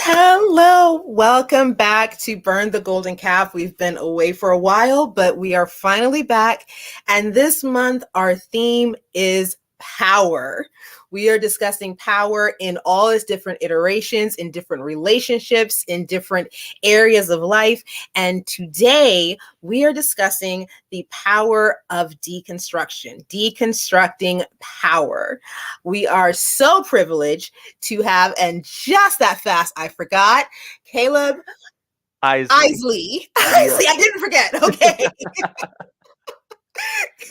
Hello, welcome back to Burn the Golden Calf. We've been away for a while, but we are finally back. And this month, our theme is power. We are discussing power in all its different iterations, in different relationships, in different areas of life. And today, we are discussing the power of deconstruction, deconstructing power. We are so privileged to have, and just that fast, I forgot, Kaleb Eisele. Eisele, I didn't forget. Okay.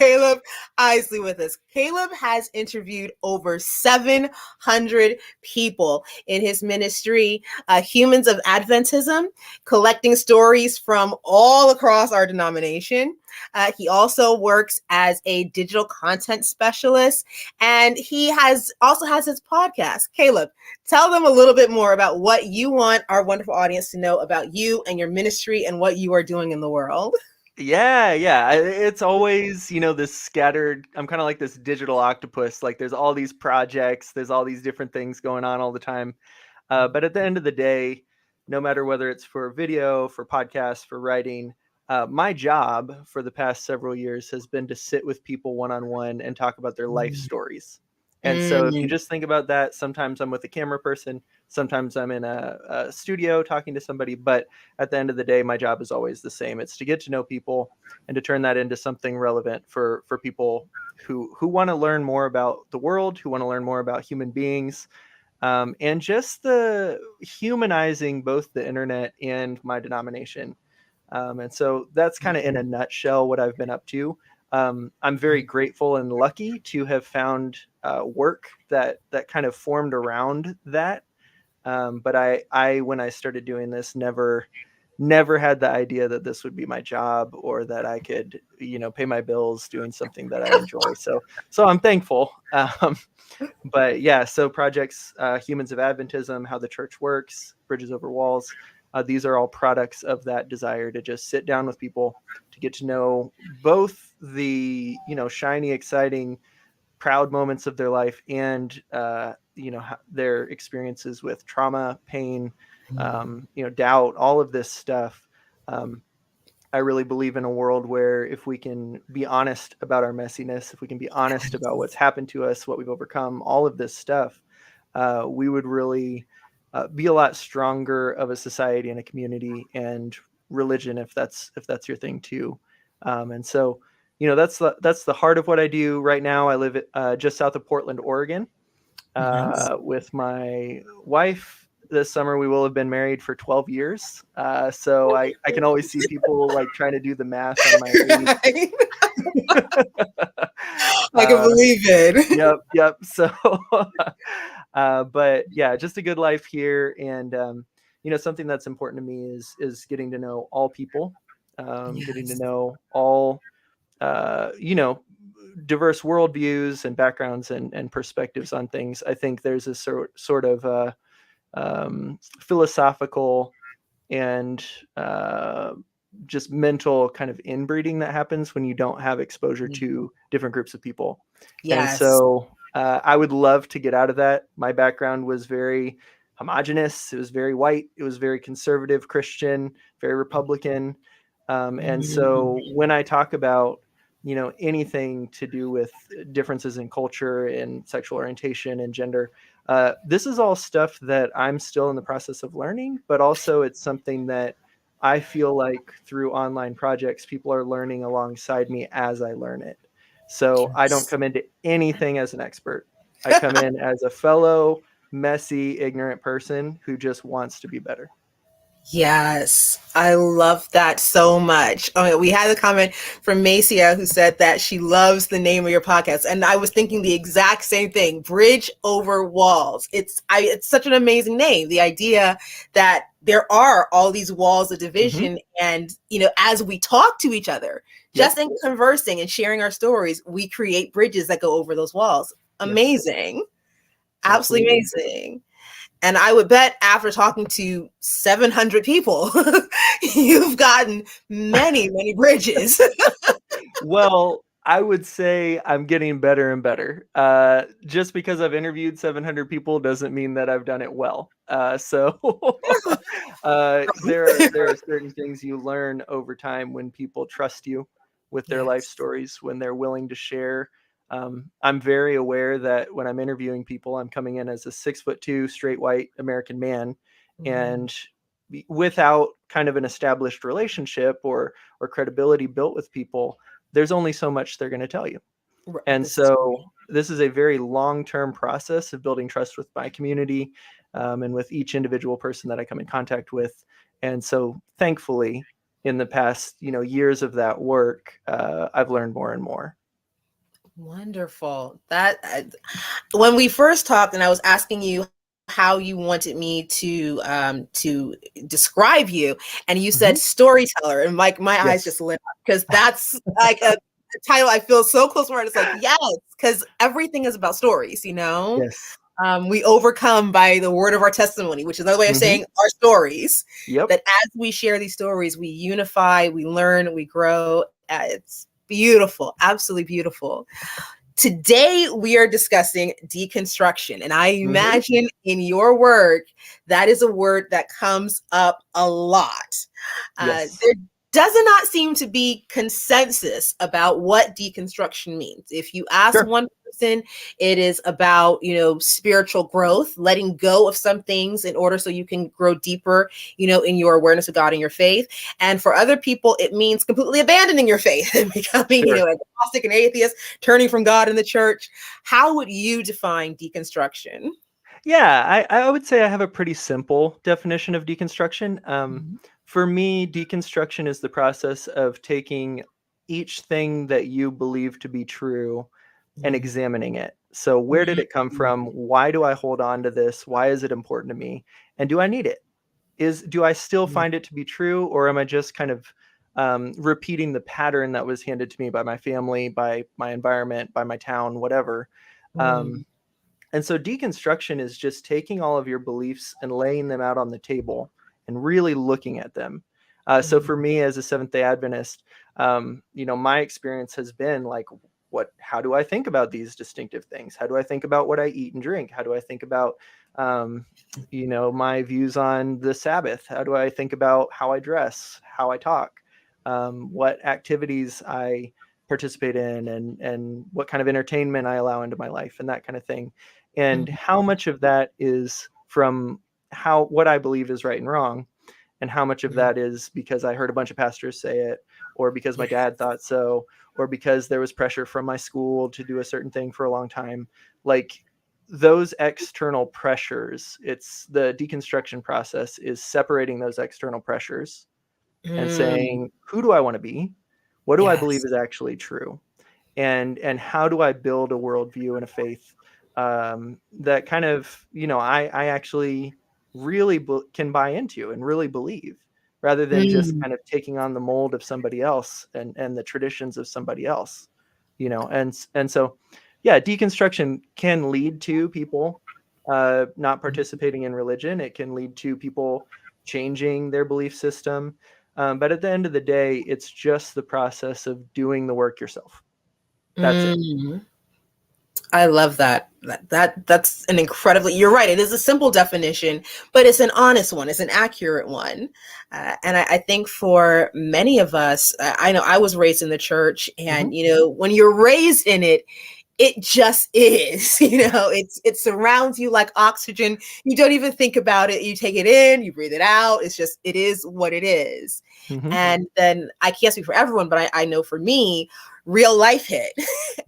Kaleb Eisele with us. Kaleb has interviewed over 700 people in his ministry, Humans of Adventism, collecting stories from all across our denomination. He also works as a digital content specialist, and he also has his podcast. Kaleb, tell them a little bit more about what you want our wonderful audience to know about you and your ministry and what you are doing in the world. Yeah. It's always, this scattered, I'm kind of like this digital octopus. Like there's all these projects, there's all these different things going on all the time. But at the end of the day, no matter whether it's for video, for podcasts, for writing, my job for the past several years has been to sit with people one-on-one and talk about their life stories. And so if you just think about that, sometimes I'm with a camera person, sometimes I'm in a studio talking to somebody, but at the end of the day, my job is always the same. It's to get to know people and to turn that into something relevant for people who want to learn more about the world, who want to learn more about human beings, and just the humanizing both the internet and my denomination. And so that's kind of in a nutshell what I've been up to. I'm very grateful and lucky to have found work that kind of formed around that. But I when I started doing this, never had the idea that this would be my job or that I could, pay my bills doing something that I enjoy. So I'm thankful. But yeah, so projects, Humans of Adventism, How the Church Works, Bridges Over Walls. These are all products of that desire to just sit down with people, to get to know both the, shiny, exciting, proud moments of their life and, their experiences with trauma, pain, doubt, all of this stuff. I really believe in a world where if we can be honest about our messiness, if we can be honest about what's happened to us, what we've overcome, all of this stuff, we would really be a lot stronger of a society and a community and religion, if that's your thing too. And so, that's the heart of what I do right now. I live just south of Portland, Oregon, with my wife. This summer we will have been married for 12 years. So I can always see people like trying to do the math on my age. I can believe it. Yep. So, but yeah, just a good life here. And, something that's important to me is getting to know all people, getting to know all, diverse worldviews and backgrounds and perspectives on things. I think there's a sort of philosophical and just mental kind of inbreeding that happens when you don't have exposure to different groups of people. Yes. And so I would love to get out of that. My background was very homogenous. It was very white. It was very conservative Christian, very Republican. And so when I talk about, anything to do with differences in culture and sexual orientation and gender, this is all stuff that I'm still in the process of learning, but also it's something that I feel like through online projects, people are learning alongside me as I learn it. So I don't come into anything as an expert. I come in as a fellow, messy, ignorant person who just wants to be better. Yes, I love that so much. We had a comment from Macia who said that she loves the name of your podcast, and I was thinking the exact same thing. Bridge Over Walls. It's such an amazing name. The idea that there are all these walls of division, and as we talk to each other, just in conversing and sharing our stories, we create bridges that go over those walls. Amazing, yes. Absolutely amazing. And I would bet after talking to 700 people, you've gotten many, many bridges. Well, I would say I'm getting better and better. Just because I've interviewed 700 people doesn't mean that I've done it well. So there are certain things you learn over time when people trust you with their life Yes. stories, when they're willing to share. I'm very aware that when I'm interviewing people, I'm coming in as a 6'2" straight white American man, Mm, and without kind of an established relationship or credibility built with people, there's only so much they're going to tell you. And this is right. so this is a very long-term process of building trust with my community, and with each individual person that I come in contact with. And so thankfully, in the past, years of that work, I've learned more and more. Wonderful. When we first talked, and I was asking you how you wanted me to describe you, and you said Mhm. storyteller, and like my eyes Yes. just lit up because that's like a title I feel so close to my heart. It's like yes, because everything is about stories. Yes. We overcome by the word of our testimony, which is another way of Hmm. saying our stories. Yep. That as we share these stories, we unify, we learn, we grow. It's beautiful, absolutely beautiful. Today, we are discussing deconstruction. And I Hmm. imagine in your work, that is a word that comes up a lot. Yes. There does not seem to be consensus about what deconstruction means. If you ask Sure. one person, it is about, spiritual growth, letting go of some things in order so you can grow deeper, in your awareness of God and your faith. And for other people, it means completely abandoning your faith and becoming, Sure. agnostic and atheist, turning from God and the church. How would you define deconstruction? Yeah, I would say I have a pretty simple definition of deconstruction. Mhm. For me, deconstruction is the process of taking each thing that you believe to be true and Mm. examining it. So, where did Mm. it come from? Why do I hold on to this? Why is it important to me? And do I need it? Do I still Mm. find it to be true, or am I just kind of repeating the pattern that was handed to me by my family, by my environment, by my town, whatever? Um, Mm. and so deconstruction is just taking all of your beliefs and laying them out on the table and really looking at them. So Mm. for me as a Seventh Day Adventist, my experience has been like, how do I think about these distinctive things? How do I think about what I eat and drink? How do I think about, um, my views on the Sabbath? How do I think about how I dress, how I talk, what activities I participate in, and what kind of entertainment I allow into my life, and that kind of thing, and Mm. how much of that is from what I believe is right and wrong, and how much of Mm. that is because I heard a bunch of pastors say it, or because Yeah. my dad thought so, or because there was pressure from my school to do a certain thing for a long time. Like those external pressures, it's the deconstruction process is separating those external pressures and Mm. saying, who do I want to be? What do I believe Yes. is actually true? And how do I build a worldview and a faith, that kind of I actually really can buy into and really believe, rather than just Mm. kind of taking on the mold of somebody else and the traditions of somebody else, and so yeah, deconstruction can lead to people not participating in religion. It can lead to people changing their belief system, but at the end of the day, it's just the process of doing the work yourself. That's it. Mm. I love that. That's an incredibly. You're right. It is a simple definition, but it's an honest one. It's an accurate one, and I think for many of us, I know I was raised in the church, Mhm. and when you're raised in it, it just is. It surrounds you like oxygen. You don't even think about it. You take it in, you breathe it out. It is what it is. Mhm. And then I can't speak for everyone, but I know for me, real life hit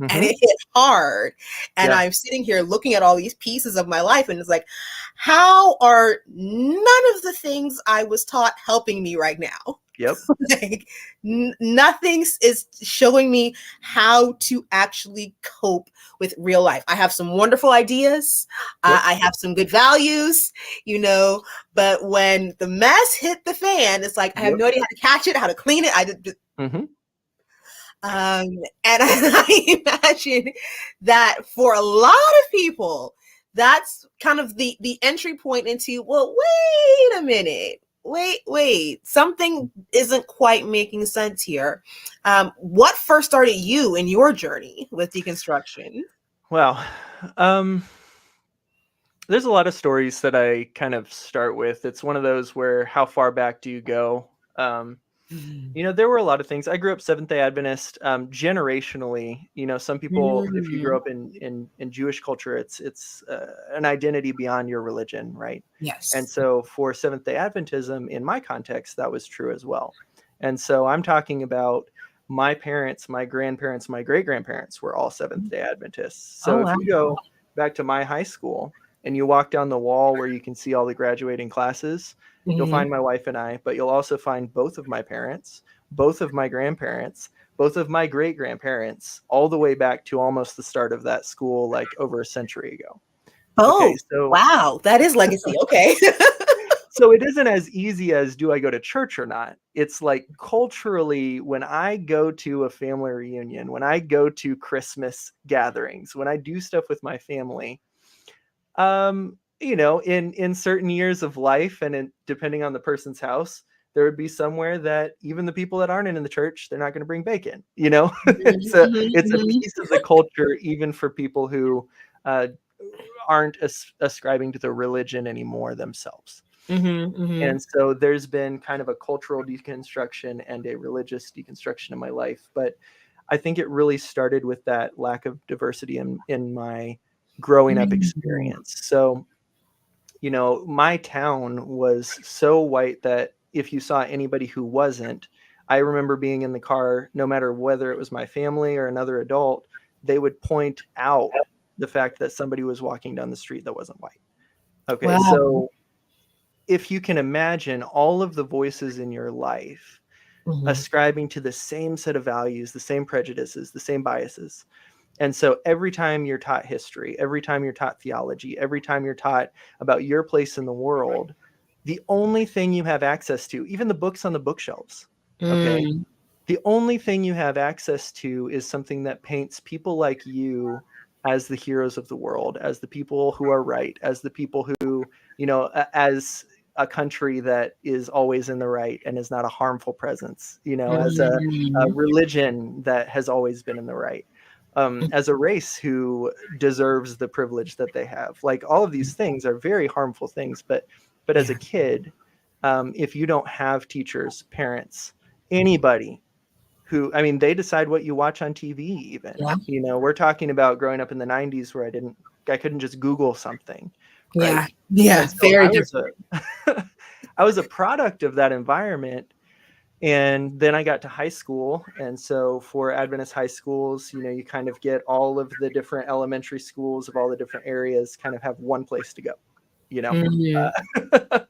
and Mhm. it hit hard. And Yeah. I'm sitting here looking at all these pieces of my life, and it's like, how are none of the things I was taught helping me right now? Yep. Like nothing is showing me how to actually cope with real life. I have some wonderful ideas. Yep. I have some good values, but when the mess hit the fan, it's like I have Yep. no idea how to catch it, how to clean it. Mhm. Um, and I imagine that for a lot of people, that's kind of the entry point into, well, wait a minute. wait. Something isn't quite making sense here. What first started you in your journey with deconstruction? Well, um, there's a lot of stories that I kind of start with. It's one of those where how far back do you go? Um, there were a lot of things. I grew up Seventh Day Adventist. Generationally, some people, if you grow Mm, up in Jewish culture, it's an identity beyond your religion, right? And yes. so for Seventh Day Adventism, in my context, that was true as well. And so I'm talking about my parents, my grandparents, my great grandparents were all Seventh Day Adventists. Oh So if wow. you go back to my high school and you walk down the wall where you can see all the graduating classes, you'll Hmm. find my wife and I, but you'll also find both of my parents, both of my grandparents, both of my great grandparents, all the way back to almost the start of that school, like over a century ago. Okay, Oh so wow, that is legacy. Okay. so it isn't as easy as do I go to church or not. It's like culturally, when I go to a family reunion, when I go to Christmas gatherings, when I do stuff with my family, in certain years of life and depending on the person's house, there would be somewhere that even the people that aren't in the church, they're not going to bring bacon. Mhm, It's a mhm, piece of the culture, even for people who uh, aren't ascribing to the religion anymore themselves. mhm, mhm, And so there's been kind of a cultural deconstruction and a religious deconstruction in my life. But I think it really started with that lack of diversity in my growing up mhm. experience. So, my town was so white that if you saw anybody who wasn't, I remember being in the car, no matter whether it was my family or another adult, they would point out the fact that somebody was walking down the street that wasn't white. Okay, Wow. so if you can imagine all of the voices in your life Mhm, ascribing to the same set of values, the same prejudices, the same biases. And so every time you're taught history, every time you're taught theology, every time you're taught about your place in the world, the only thing you have access to, even the books on the bookshelves, okay, mm, the only thing you have access to is something that paints people like you as the heroes of the world, as the people who are right, as the people who, as a country that is always in the right and is not a harmful presence, as a mm, religion that has always been in the right, as a race who deserves the privilege that they have. Like all of these things are very harmful things, but as a yeah, kid, if you don't have teachers, parents, anybody who, I mean, they decide what you watch on TV even. yeah, We're talking about growing up in the 90s where I couldn't just Google something, right? yeah, yeah. And so Very I was different. a I was a product of that environment. And then I got to high school. And so for Adventist high schools, you kind of get all of the different elementary schools of all the different areas kind of have one place to go, you know. Mm, Uh,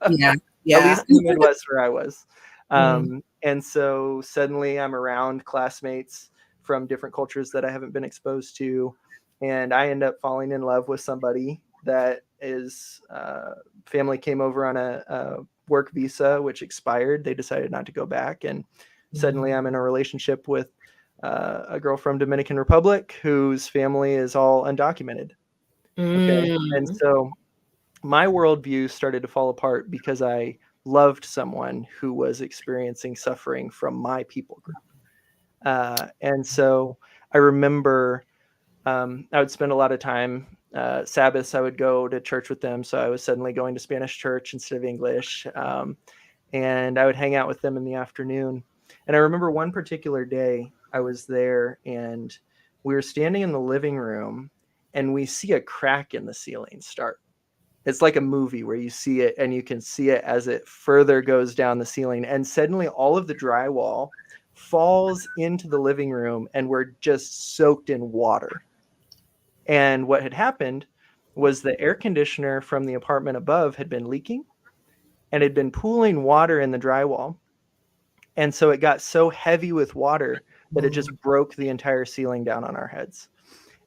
yeah, at yeah. least in the Midwest where I was. Mm, And so suddenly I'm around classmates from different cultures that I haven't been exposed to. And I end up falling in love with somebody that is family came over on a work visa, which expired. They decided not to go back. And suddenly mm, I'm in a relationship with a girl from Dominican Republic whose family is all undocumented. Okay. And mm. so my worldview started to fall apart because I loved someone who was experiencing suffering from my people group. And so I remember I would spend a lot of time, Sabbaths, I would go to church with them. So I was suddenly going to Spanish church instead of English. And I would hang out with them in the afternoon. And I remember one particular day I was there and we were standing in the living room and we see a crack in the ceiling start. It's like a movie where you see it and you can see it as it further goes down the ceiling. And suddenly all of the drywall falls into the living room and we're just soaked in water. And what had happened was the air conditioner from the apartment above had been leaking and had been pooling water in the drywall. And so it got so heavy with water that it just broke the entire ceiling down on our heads.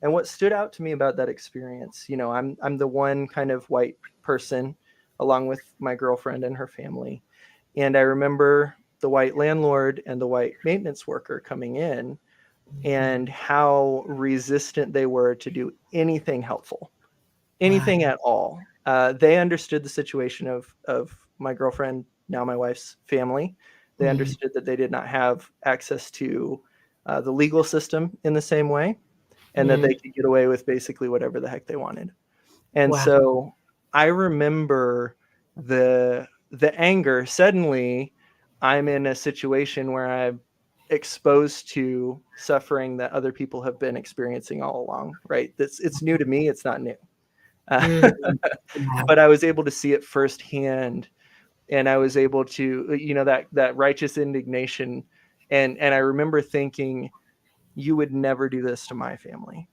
And what stood out to me about that experience, I'm the one kind of white person along with my girlfriend and her family. And I remember the white landlord and the white maintenance worker coming in and how resistant they were to do anything helpful, Wow. anything at all. They understood the situation of my girlfriend now my wife's family. They Mm. understood that they did not have access to the legal system in the same way, and that Mm. they could get away with basically whatever the heck they wanted. And Wow. so I remember the anger. Suddenly, I'm in a situation where I'm exposed to suffering that other people have been experiencing all along. Right? It's new to me. It's not new, Mm. Wow. but I was able to see it firsthand, and I was able to, that righteous indignation, and I remember thinking, you would never do this to my family.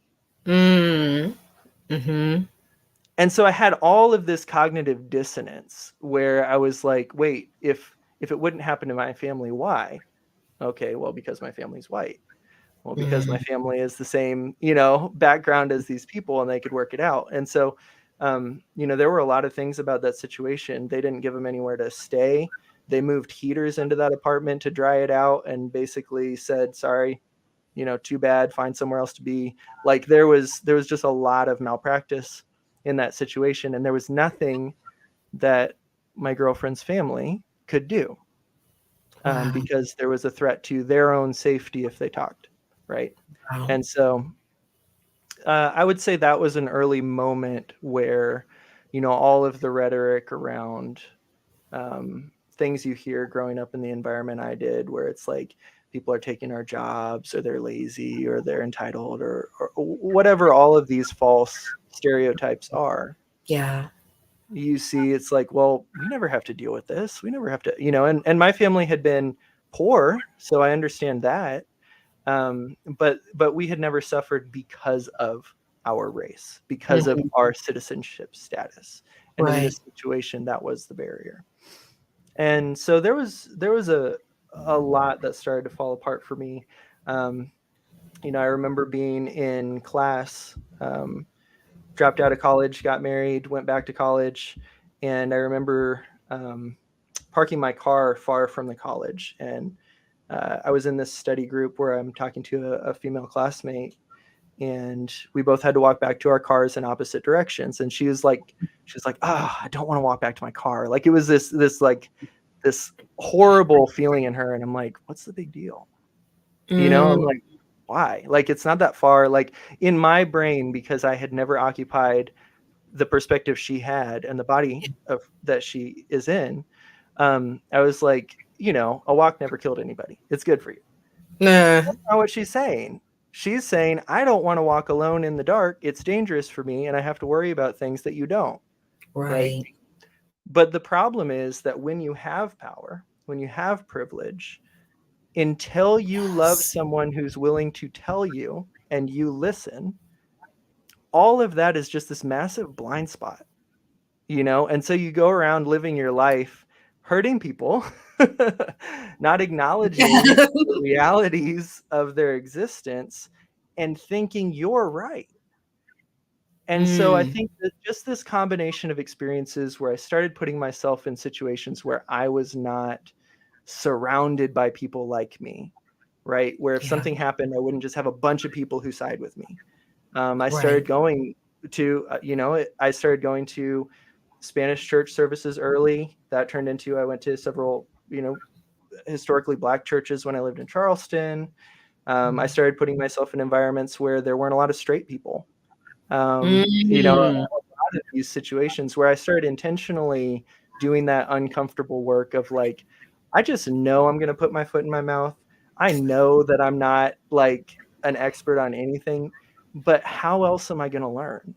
Mm. Mm-hmm. And so I had all of this cognitive dissonance where I was like, wait, if it wouldn't happen to my family, why? Okay, well, because my family's white. Well, because my Mm. family is the same, background as these people, and they could work it out. And so, there were a lot of things about that situation. They didn't give them anywhere to stay. They moved heaters into that apartment to dry it out, and basically said, sorry, too bad, find somewhere else to be. Like there was just a lot of malpractice in that situation, and there was nothing that my girlfriend's family could do, Wow. because there was a threat to their own safety if they talked, right? Wow. And so I would say that was an early moment where, all of the rhetoric around things you hear growing up in the environment I did, where it's like people are taking our jobs, or they're lazy, or they're entitled, or whatever all of these false stereotypes are. Yeah. You see, it's like, well, we never have to deal with this. We never have to, and my family had been poor, so I understand that. But we had never suffered because of our race, because of Mhm. our citizenship status. And in Right. this situation, that was the barrier. And so there was a lot that started to fall apart for me. Um, I remember being in class, dropped out of college, got married, went back to college, and I remember parking my car far from the college. And I was in this study group where I'm talking to a female classmate, and we both had to walk back to our cars in opposite directions. And she was like, I don't want to walk back to my car. Like it was this horrible feeling in her. And I'm like, what's the big deal? I'm Mm. like, why? Like, it's not that far. Like in my brain, because I had never occupied the perspective she had and the body of that she is in, I was like, a walk never killed anybody. It's good for you. Nah. That's not what she's saying. She's saying, I don't want to walk alone in the dark. It's dangerous for me, and I have to worry about things that you don't, right? Right. But the problem is that when you have power, when you have privilege, until you love Yes. someone who's willing to tell you and you listen, all of that is just this massive blind spot, And so you go around living your life hurting people, not acknowledging the realities of their existence, and thinking you're right. And so I Mm. think that just this combination of experiences where I started putting myself in situations where I was not surrounded by people like me, right? Where if Yeah. something happened, I wouldn't just have a bunch of people who side with me. I Right. started going I started going to Spanish church services early. That turned into, I went to several, historically Black churches when I lived in Charleston. I Mm. started putting myself in environments where there weren't a lot of straight people. A Mm. lot of these situations where I started intentionally doing that uncomfortable work of like, I just know I'm going to put my foot in my mouth. I know that I'm not like an expert on anything, but how else am I going to learn?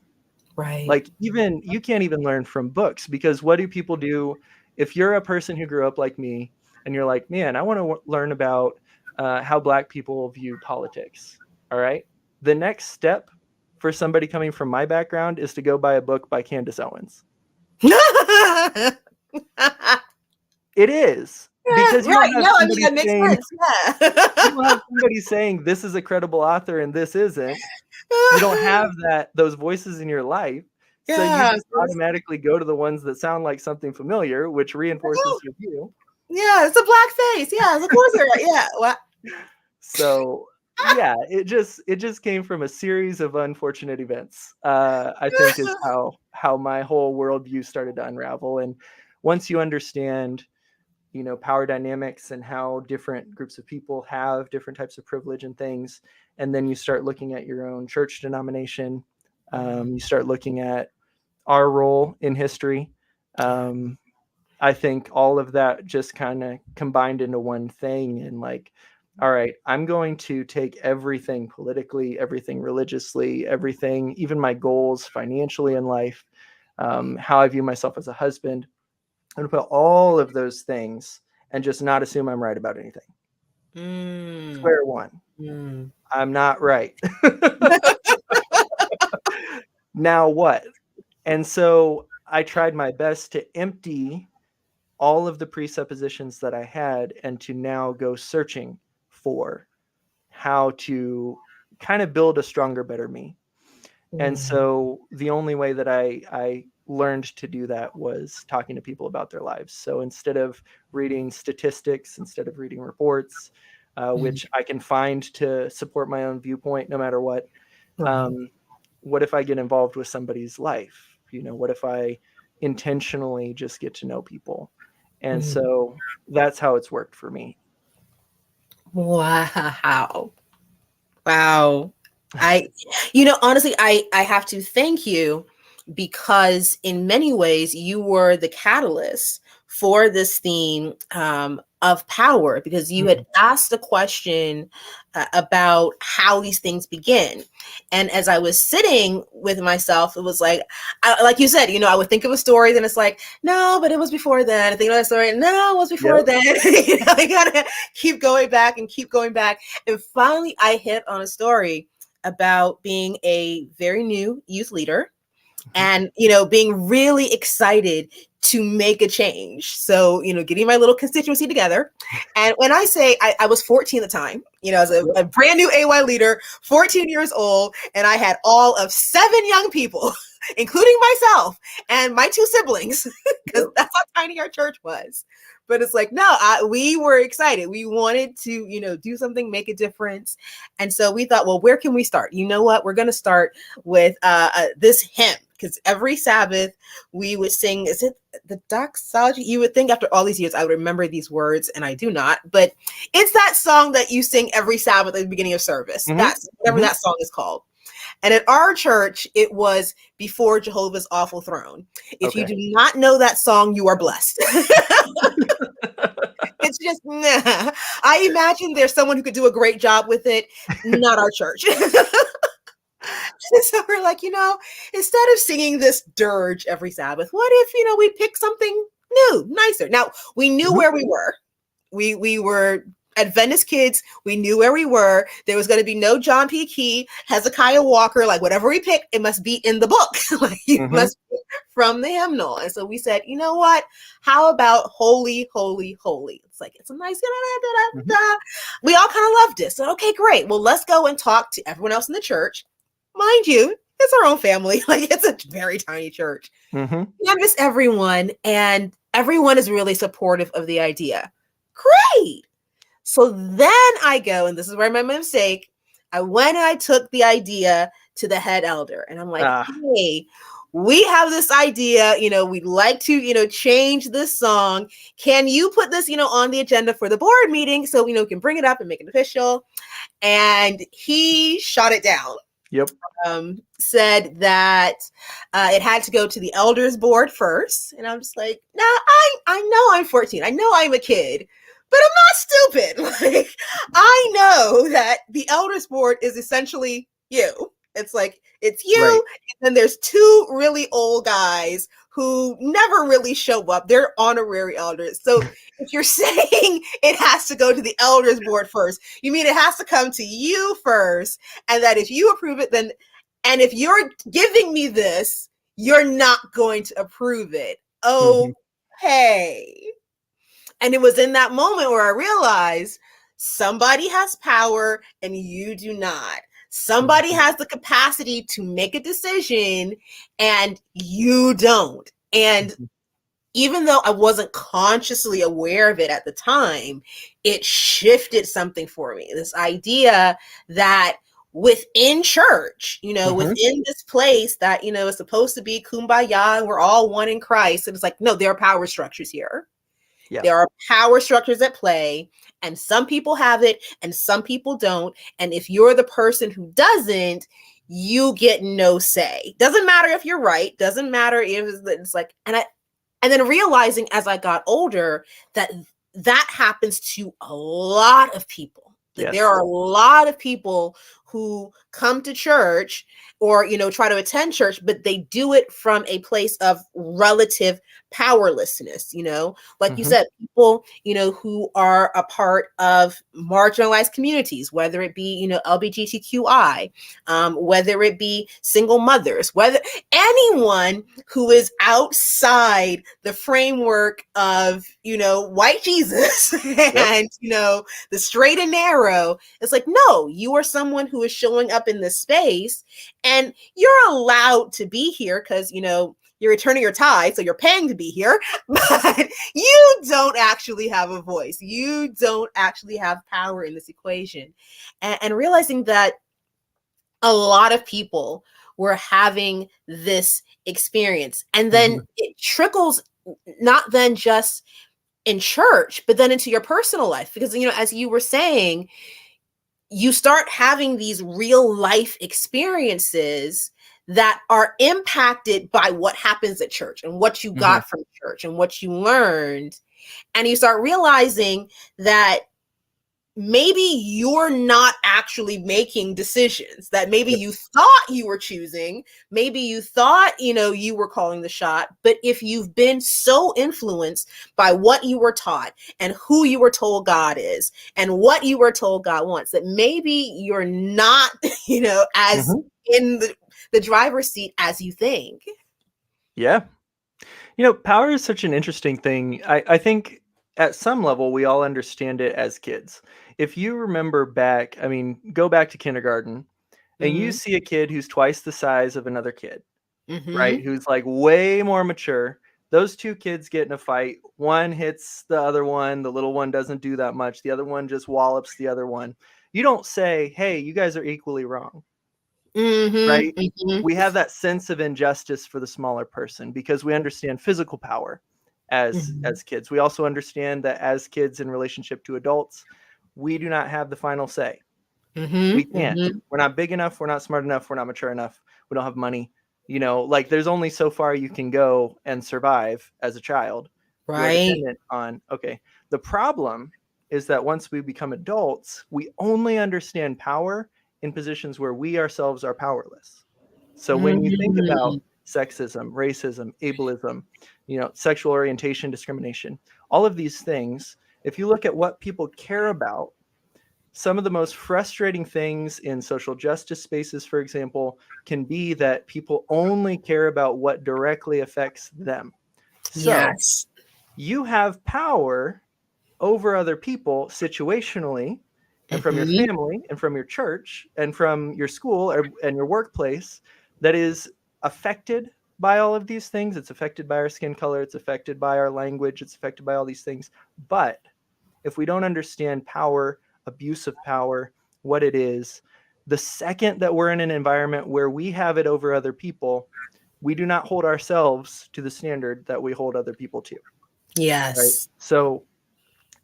Right. Like, even you can't even learn from books, because what do people do if you're a person who grew up like me and you're like, man, I want to learn about how Black people view politics? All right. The next step for somebody coming from my background is to go buy a book by Candace Owens. Yeah, It is, because you don't right. have No, I mean somebody that makes saying, sense. Yeah. you don't have somebody saying this is a credible author and this isn't. You don't have those voices in your life. So you Yeah. just automatically go to the ones that sound like something familiar, which reinforces your view. Yeah, it's a black face. Yes, of course you're right. Yeah. Well, So yeah, it just came from a series of unfortunate events. I think is how my whole worldview started to unravel. And once you understand power dynamics and how different groups of people have different types of privilege and things. And then you start looking at your own church denomination. You start looking at our role in history. I think all of that just kind of combined into one thing. And like, all right, I'm going to take everything politically, everything religiously, everything, even my goals financially in life, how I view myself as a husband. I'm going to put all of those things and just not assume I'm right about anything. Square one. I'm not right. Now what? And so I tried my best to empty all of the presuppositions that I had and to now go searching for how to kind of build a stronger, better me. And so the only way that I learned to do that was talking to people about their lives. So instead of reading statistics, instead of reading reports, which I can find to support my own viewpoint no matter what, what if I get involved with somebody's life? What if I intentionally just get to know people? And so that's how it's worked for me. Wow. Honestly, I have to thank you, because in many ways you were the catalyst for this theme of power, because you had asked a question about how these things begin. And as I was sitting with myself, it was like, like you said, I would think of a story, then it's like, no, but it was before then. I think of that story, no, it was before then. I gotta keep going back and keep going back. And finally, I hit on a story about being a very new youth leader and being really excited to make a change. So getting my little constituency together. And when I say I was 14 at the time, as a brand new AY leader, 14 years old, and I had all of 7 young people including myself and my 2 siblings, because that's how tiny our church was. But it's like, no, we were excited. We wanted to, do something, make a difference. And so we thought, well, where can we start? You know what? We're going to start with this hymn, because every Sabbath we would sing, is it the doxology? You would think after all these years I would remember these words, and I do not. But it's that song that you sing every Sabbath at the beginning of service. That's whatever that song is called. And at our church, it was Before Jehovah's Awful Throne. If you do not know that song, you are blessed. It's just, nah. I imagine there's someone who could do a great job with it. Not our church. So we're like, instead of singing this dirge every Sabbath, what if, we pick something new, nicer? Now, we knew where we were. We were Adventist kids. We knew where we were. There was going to be no John P. Key, Hezekiah Walker, like whatever we picked, it must be in the book. Like it must be from the hymnal. And so we said, you know what? How about Holy, Holy, Holy? It's like, it's a nice, we all kind of loved it. So, okay, great. Well, let's go and talk to everyone else in the church. Mind you, it's our own family. Like it's a very tiny church. Canvas everyone, and everyone is really supportive of the idea. Great. So then I go, and this is where I made my mistake. I went and I took the idea to the head elder, and I'm like, hey, we have this idea, we'd like to, change this song. Can you put this, on the agenda for the board meeting so, we can bring it up and make it official? And he shot it down. Said that it had to go to the elders board first. And I'm just like, nah, I know I'm 14. I know I'm a kid, but I'm not stupid. Like, I know that the elders board is essentially you. It's like, it's you. Right. And then there's 2 really old guys who never really show up. They're honorary elders. So if you're saying it has to go to the elders board first, you mean it has to come to you first, and that if you approve it, then, and if you're giving me this, you're not going to approve it. Okay. And it was in that moment where I realized somebody has power and you do not. Somebody has the capacity to make a decision and you don't. And even though I wasn't consciously aware of it at the time, it shifted something for me. This idea that within church, within this place that, is supposed to be kumbaya and we're all one in Christ. And it's like, no, there are power structures here. Yeah. There are power structures at play, and some people have it and some people don't. And if you're the person who doesn't, you get no say. Doesn't matter if you're right, doesn't matter if it's like, and then realizing as I got older that that happens to a lot of people. Like there Yes. are a lot of people who come to church or try to attend church, but they do it from a place of relative powerlessness. Like you Mm-hmm. said, people who are a part of marginalized communities, whether it be LGBTQI, whether it be single mothers, whether anyone who is outside the framework of white Jesus Yep. and the straight and narrow. It's like, no, you are someone who is showing up in this space and you're allowed to be here because you're returning your tithe, so you're paying to be here, but you don't actually have a voice. You don't actually have power in this equation. And realizing that a lot of people were having this experience. And then Mm-hmm. it trickles not then just in church, but then into your personal life. Because, as you were saying, you start having these real life experiences that are impacted by what happens at church and what you Mm-hmm. got from church and what you learned. And you start realizing that maybe you're not actually making decisions, that maybe Yep. you thought you were choosing, maybe you thought you were calling the shot, but if you've been so influenced by what you were taught and who you were told God is and what you were told God wants, that maybe you're not as Mm-hmm. in the driver's seat as you think. Yeah. Power is such an interesting thing. I think at some level we all understand it as kids. If you remember back, I mean, go back to kindergarten and you Mm-hmm. see a kid who's twice the size of another kid, right? Mm-hmm. Who's like way more mature. Those two kids get in a fight. One hits the other one. The little one doesn't do that much. The other one just wallops the other one. You don't say, hey, you guys are equally wrong, Mm-hmm. right? Mm-hmm. We have that sense of injustice for the smaller person because we understand physical power Mm-hmm. as kids. We also understand that as kids in relationship to adults, we do not have the final say. We Mm-hmm. can't. Mm-hmm. We're not big enough, we're not smart enough, we're not mature enough. We don't have money. Like there's only so far you can go and survive as a child. You are Right. dependent on okay. The problem is that once we become adults, we only understand power in positions where we ourselves are powerless. So when you think about Mm-hmm. sexism, racism, ableism, sexual orientation discrimination, all of these things, if you look at what people care about, some of the most frustrating things in social justice spaces, for example, can be that people only care about what directly affects them. So Yes. you have power over other people situationally and from your Mm-hmm. family and from your church and from your school and your workplace that is affected by all of these things. It's affected by our skin color. It's affected by our language. It's affected by all these things. But if we don't understand power, abuse of power, what it is, the second that we're in an environment where we have it over other people, we do not hold ourselves to the standard that we hold other people to. Right. Yes. So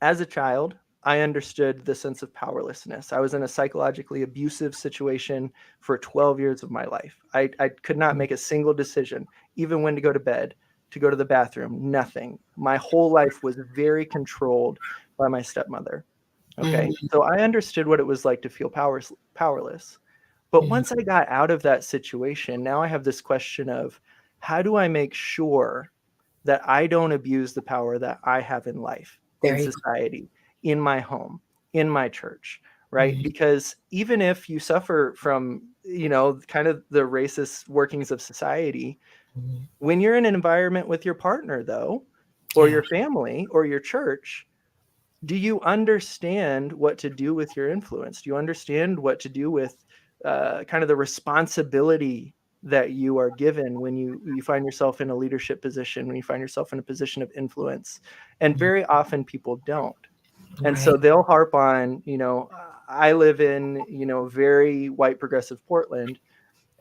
as a child, I understood the sense of powerlessness. I was in a psychologically abusive situation for 12 years of my life. I could not make a single decision, even when to go to bed, to go to the bathroom, nothing. My whole life was very controlled by my stepmother. Okay. Mm-hmm. So I understood what it was like to feel powerless. But once I got out of that situation, now I have this question of how do I make sure that I don't abuse the power that I have in life, in Very society, in my home, in my church, right? good. Because even if you suffer from, kind of the racist workings of society, Mhm. when you're in an environment with your partner, though, or Yeah. your family or your church, do you understand what to do with your influence? Do you understand what to do with kind of the responsibility that you are given when you find yourself in a leadership position, when you find yourself in a position of influence? And very often people don't. And Right. so they'll harp on, I live in, very white progressive Portland.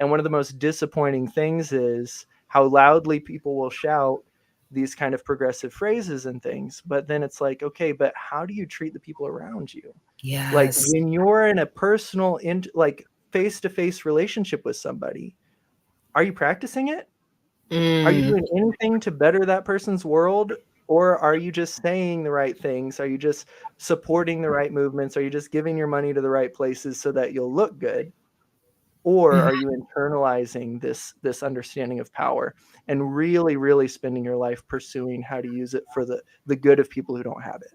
And one of the most disappointing things is how loudly people will shout, these kind of progressive phrases and things. But then it's like, okay, but how do you treat the people around you? Like Yes. when you're in a personal, like face-to-face relationship with somebody, are you practicing it? Are you Mm, doing anything to better that person's world? Or are you just saying the right things? Are you just supporting the right movements? Are you just giving your money to the right places so that you'll look good? Or mhm. are you internalizing this understanding of power and really, really spending your life pursuing how to use it for the good of people who don't have it?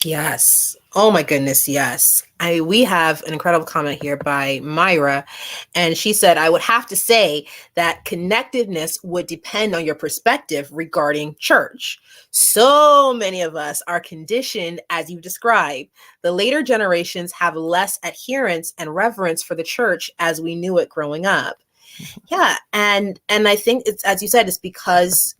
Yes. Oh my goodness, yes. We have an incredible comment here by Myra, and she said, I would have to say that connectedness would depend on your perspective regarding church. So many of us are conditioned as you described. The later generations have less adherence and reverence for the church as we knew it growing up. Yeah, and I think it's, as you said, it's because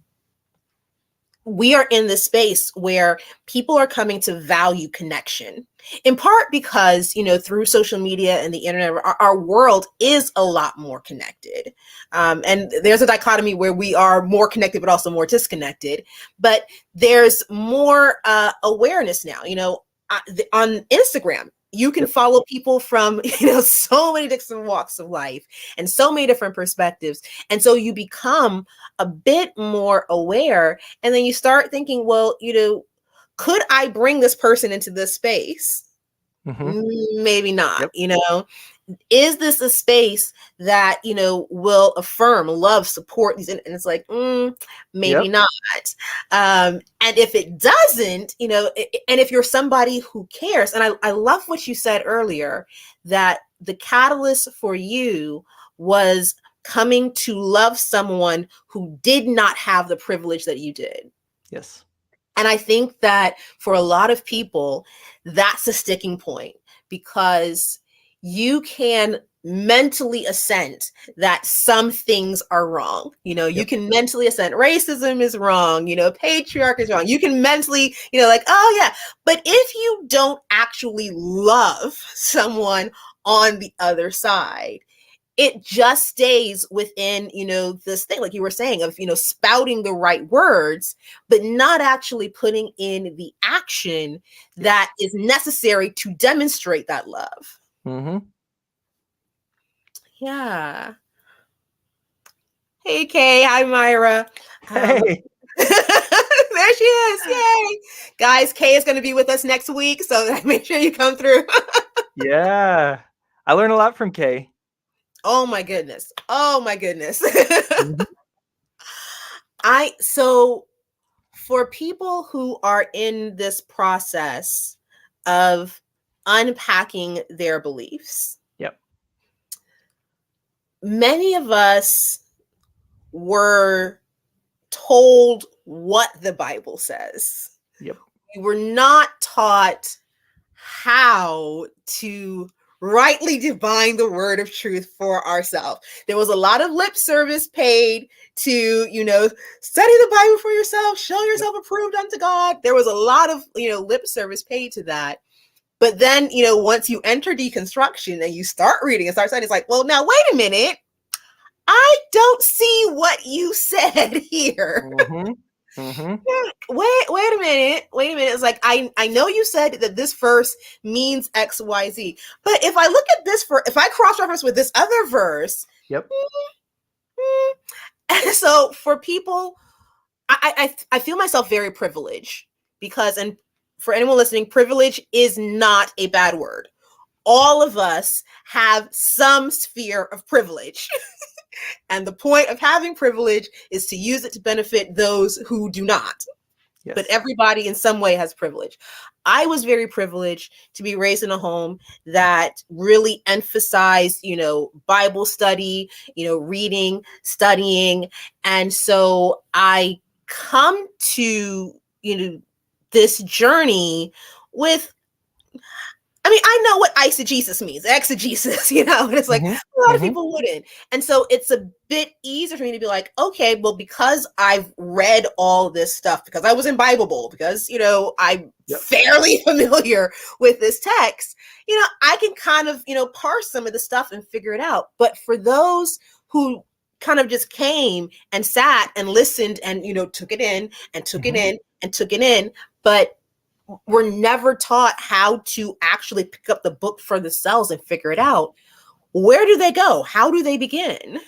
we are in this space where people are coming to value connection, in part because, through social media and the internet, our world is a lot more connected, and there's a dichotomy where we are more connected but also more disconnected, but there's more awareness now. On Instagram, you can Yep. follow people from so many different walks of life and so many different perspectives, and so you become a bit more aware, and then you start thinking, well, could I bring this person into this space? Mm-hmm. Maybe not. Yep. Is this a space that will affirm, love, support these? And it's like, maybe Yep. not. And if it doesn't, and if you're somebody who cares, and I love what you said earlier, that the catalyst for you was coming to love someone who did not have the privilege that you did. Yes. And I think that for a lot of people, that's a sticking point, because you can mentally assent that some things are wrong. You Yep. can mentally assent racism is wrong, patriarchy is wrong. You can mentally, like, oh yeah. But if you don't actually love someone on the other side, it just stays within, this thing, like you were saying, of, spouting the right words, but not actually putting in the action that Yes. is necessary to demonstrate that love. Mm-hmm. Yeah. Hey, Kay. Hi, Myra. Hey. There she is. Yay. Guys, Kay is going to be with us next week, so make sure you come through. Yeah. I learned a lot from Kay. Oh, my goodness. Oh, my goodness. Mm-hmm. So for people who are in this process of unpacking their beliefs, Yep. many of us were told what the Bible says. Yep. We were not taught how to rightly divine the word of truth for ourselves. There was a lot of lip service paid to, study the Bible for yourself, show Yep. yourself approved unto God. There was a lot of, lip service paid to that. But then, once you enter deconstruction and you start reading and start studying, it's like, well, now wait a minute. I don't see what you said here. Mm-hmm. Mm-hmm. Wait a minute. Wait a minute. It's like, I know you said that this verse means XYZ, but if I look at this, if I cross-reference with this other verse, Yep. and so for people, I feel myself very privileged, because, and for anyone listening, privilege is not a bad word. All of us have some sphere of privilege. And the point of having privilege is to use it to benefit those who do not. But Yes. everybody in some way has privilege. I was very privileged to be raised in a home that really emphasized, Bible study, reading, studying. And so I come to, this journey with, I know what eisegesis means, exegesis, and it's like Mm-hmm. a lot of Mm-hmm. people wouldn't. And so it's a bit easier for me to be like, okay, well, because I've read all this stuff, because I was in Bible Bowl, because, I'm Yep. fairly familiar with this text, I can kind of, parse some of the stuff and figure it out. But for those who kind of just came and sat and listened and, took it in and took it in and took it in. But we're never taught how to actually pick up the book for themselves and figure it out. Where do they go? How do they begin?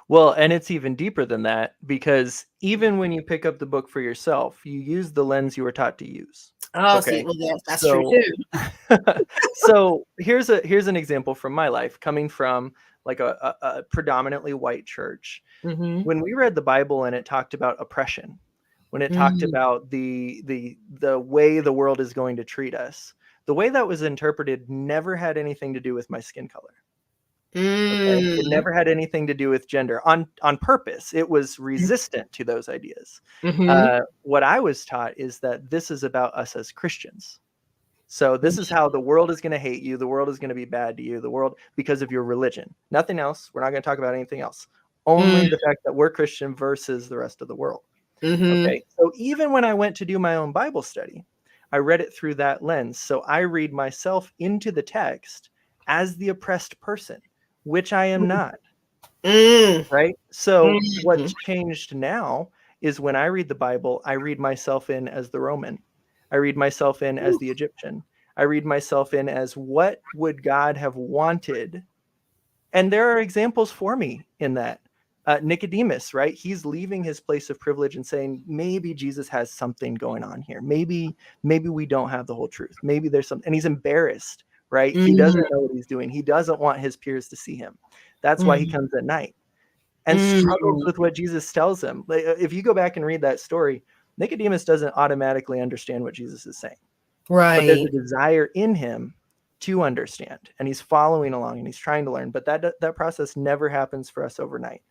Well, and it's even deeper than that, because even when you pick up the book for yourself, you use the lens you were taught to use. Oh, see, Okay. well, that's true So too. so here's an example from my life, coming from like a predominantly white church. Mm-hmm. When we read the Bible and it talked about oppression, when it talked Mm-hmm. about the way the world is going to treat us, the way that was interpreted never had anything to do with my skin color. Okay. It Mm-hmm. never had anything to do with gender on purpose. It was resistant to those ideas. Mm-hmm. What I was taught is that this is about us as Christians. So this is how the world is going to hate you. The world is going to be bad to you. The world, because of your religion. Nothing else. We're not going to talk about anything else. Only the fact that we're Christian versus the rest of the world. Mm-hmm. Okay. So even when I went to do my own Bible study, I read it through that lens. So I read myself into the text as the oppressed person, which I am not. Mm-hmm. Right. So Mm-hmm. what's changed now is when I read the Bible, I read myself in as the Roman. I read myself in as the Egyptian. I read myself in as what would God have wanted. And there are examples for me in that. Nicodemus, right? He's leaving his place of privilege and saying, maybe Jesus has something going on here. Maybe we don't have the whole truth. Maybe there's something. And he's embarrassed, right? He doesn't know what he's doing. He doesn't want his peers to see him. That's why he comes at night and struggles with what Jesus tells him. If you go back and read that story, Nicodemus doesn't automatically understand what Jesus is saying, but there's Right. a desire in him to understand, and he's following along and he's trying to learn. But that process never happens for us overnight,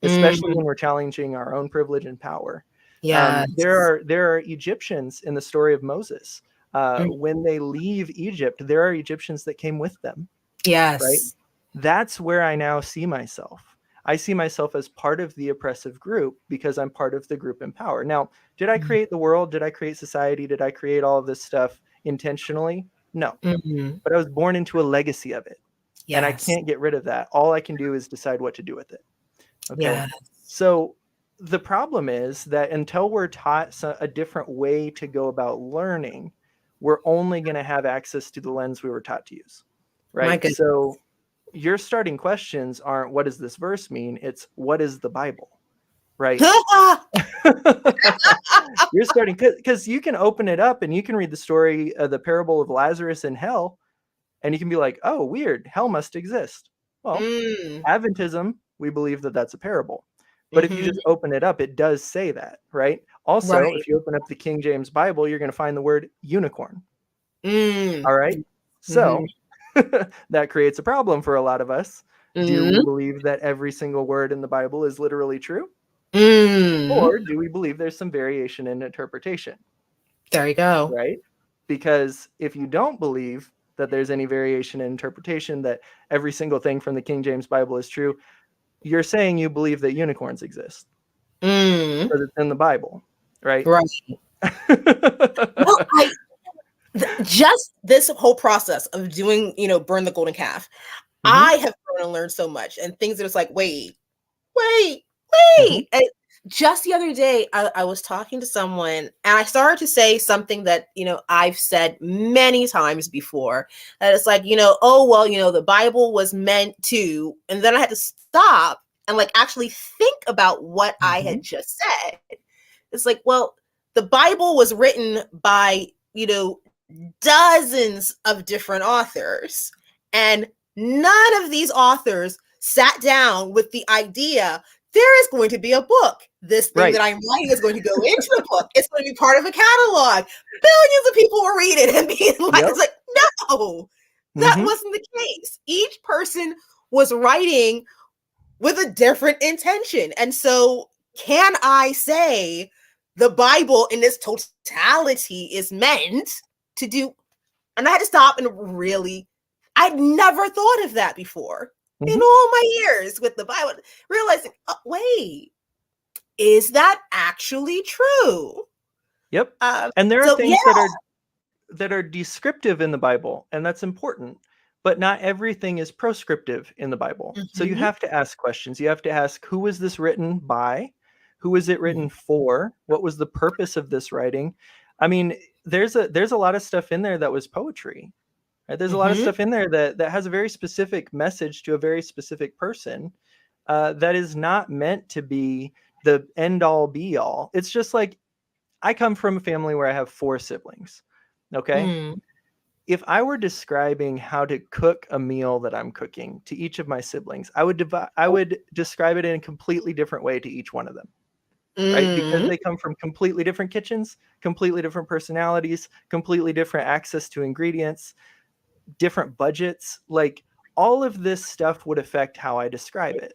especially Mm-hmm. when we're challenging our own privilege and power. Yes. There are Egyptians in the story of Moses. When they leave Egypt, there are Egyptians that came with them, right? Yes. That's where I now see myself. I see myself as part of the oppressive group because I'm part of the group in power. Now, did I create the world? Did I create society? Did I create all of this stuff intentionally? No. Mm-hmm. But I was born into a legacy of it. And I Yes. can't get rid of that. All I can do is decide what to do with it. Okay. Yes. So the problem is that until we're taught a different way to go about learning, we're only going to have access to the lens we were taught to use. My Right. goodness. So your starting questions aren't what does this verse mean? It's what is the Bible? Right. You're starting because you can open it up and you can read the story of the parable of Lazarus in hell, and you can be like, oh, weird, hell must exist. Well, Mm. Adventism, we believe that that's a parable. But if you Mm-hmm. just open it up, it does say that, right? Also, Right. if you open up the King James Bible, you're going to find the word unicorn. Mm. All right. Mm-hmm. So that creates a problem for a lot of us. Do we Mm. believe that every single word in the Bible is literally true? Mm. Or do we believe there's some variation in interpretation? There you go. Right? Because if you don't believe that there's any variation in interpretation, that every single thing from the King James Bible is true, you're saying you believe that unicorns exist Mm. because it's in the Bible, right? Right. Well, just this whole process of doing, burn the golden calf, Mm-hmm. I have grown and learned so much, and things that it's like, wait, Mm-hmm. And just the other day, I was talking to someone and I started to say something that, I've said many times before. And it's like, oh, well, the Bible was meant to, and then I had to stop and like actually think about what I Mm-hmm. had just said. It's like, well, the Bible was written by, dozens of different authors. And none of these authors sat down with the idea there is going to be a book. This thing that Right. I'm writing is going to go into a book. It's going to be part of a catalog. Billions of people will read it and be like, Yep. it's like, no, that Mm-hmm. wasn't the case. Each person was writing with a different intention. And so, can I say the Bible in its totality is meant to do? And I had to stop and really, I'd never thought of that before in Mm-hmm. all my years with the Bible, realizing, oh, wait, is that actually true? Yep. And there are So, yeah. things that are descriptive in the Bible, and that's important. but not everything is proscriptive in the Bible. So you Mhm. have to ask questions. You have to ask, who was this written by? Who was it written for? What was the purpose of this writing? I mean, there's a lot of stuff in there that was poetry. Right? There's a lot of Mhm. stuff in there that has a very specific message to a very specific person, that is not meant to be the end all be all. It's just like, I come from a family where I have 4 siblings. Okay. Mm. If I were describing how to cook a meal that I'm cooking to each of my siblings, I would describe it in a completely different way to each one of them, right? Because Mm. they come from completely different kitchens, completely different personalities, completely different access to ingredients, different budgets. Like, all of this stuff would affect how I describe it.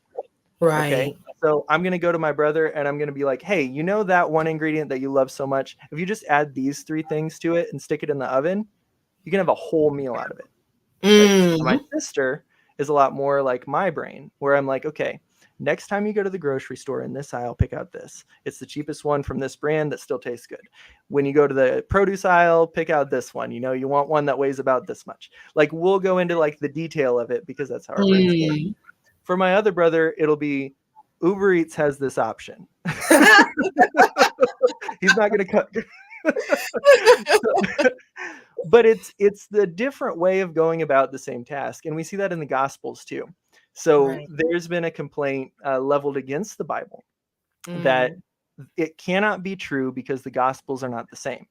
Okay. Right. So I'm going to go to my brother and I'm going to be like, hey, you know that one ingredient that you love so much? If you just add these 3 things to it and stick it in the oven, you can have a whole meal out of it. Right. My Mm. sister is a lot more like my brain, where I'm like, okay, next time you go to the grocery store in this aisle, pick out this. It's the cheapest one from this brand that still tastes good. When you go to the produce aisle, pick out this one. You know, you want one that weighs about this much. Like, we'll go into like the detail of it because that's how our brains work. Mm. For my other brother, it'll be Uber Eats has this option. He's not going to cut. But it's the different way of going about the same task, and we see that in the Gospels too. So Right. there's been a complaint leveled against the Bible that Mm. it cannot be true because the Gospels are not the same.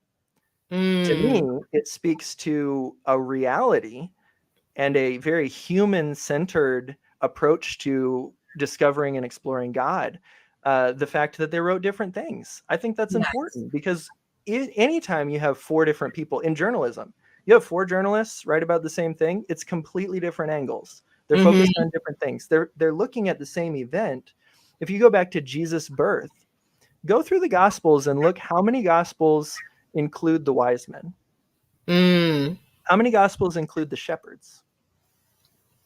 To Mm. me, it speaks to a reality and a very human-centered approach to discovering and exploring God. The fact that they wrote different things, I think that's Yes. important, because anytime you have 4 different people in journalism, you have 4 journalists write about the same thing. It's completely different angles. They're focused Mhm. on different things. They're looking at the same event. If you go back to Jesus' birth, go through the Gospels and look how many Gospels include the wise men. Mm. How many Gospels include the shepherds,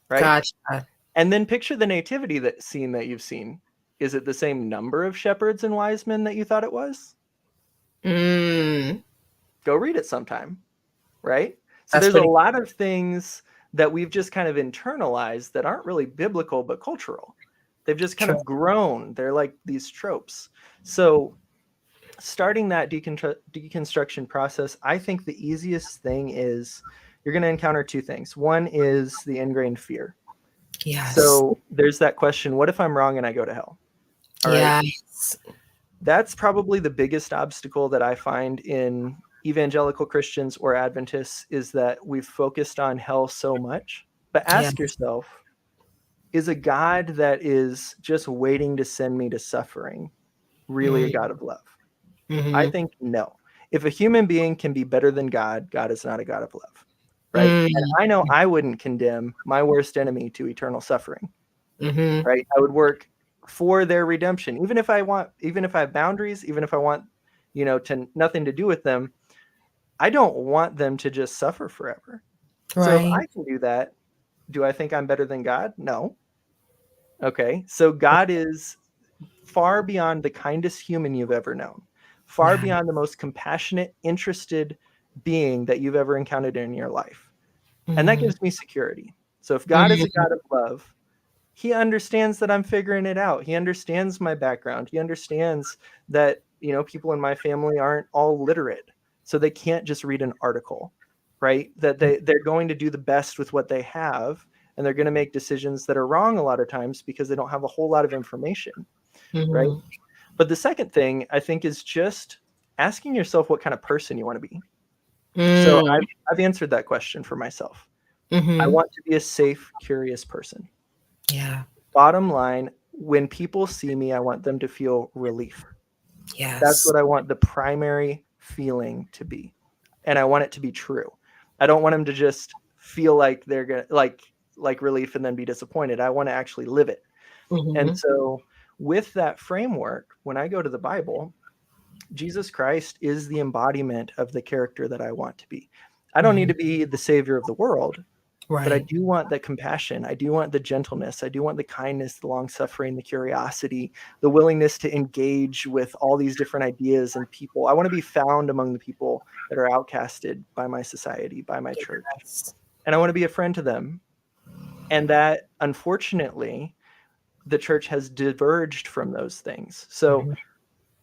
right? Gotcha. And then picture the nativity that scene that you've seen. Is it the same number of shepherds and wise men that you thought it was? Mm. Go read it sometime, right? So That's there's a pretty lot of things that we've just kind of internalized that aren't really biblical but cultural. They've just kind true. of grown. They're like these tropes. So starting that deconstruction process, I think the easiest thing is, you're going to encounter 2 things. One is the ingrained fear. Yes. So there's that question, what if I'm wrong and I go to hell? All right. Yes. That's probably the biggest obstacle that I find in evangelical Christians or Adventists, is that we've focused on hell so much. But ask Yes. yourself, is a God that is just waiting to send me to suffering really a Mm. God of love? I Mhm. think no. If a human being can be better than God, God is not a God of love. Right? And Mm. I know I wouldn't condemn my worst enemy to eternal suffering. Mhm. Right? I would work for their redemption, even if I have boundaries, even if I want, to nothing to do with them. I don't want them to just suffer forever. So if Right. I can do that, do I think I'm better than God? No. Okay. So God is far beyond the kindest human you've ever known, far Yeah. beyond the most compassionate, interested being that you've ever encountered in your life. And that Mm. gives me security. So if God is a Mhm. God of love, he understands that I'm figuring it out. He understands my background. He understands that, people in my family aren't all literate. So they can't just read an article, right? That they're going to do the best with what they have, and they're going to make decisions that are wrong a lot of times because they don't have a whole lot of information, right? Mhm. But the second thing I think is just asking yourself what kind of person you want to be. So Mm. I've answered that question for myself. I Mhm. want to be a safe, curious person. Yeah. Bottom line, when people see me, I want them to feel relief. That's Yes. what I want the primary feeling to be. And I want it to be true. I don't want them to just feel like they're going to like relief and then be disappointed. I want to actually live it. And Mhm. so with that framework, when I go to the Bible, Jesus Christ is the embodiment of the character that I want to be. I don't need Mhm. to be the savior of the world, but I Right. do want the compassion. I do want the gentleness. I do want the kindness, the long suffering, the curiosity, the willingness to engage with all these different ideas and people. I want to be found among the people that are outcasted by my society, by my church. Yes. and I want to be a friend to them. And that, unfortunately, the church has diverged from those things. So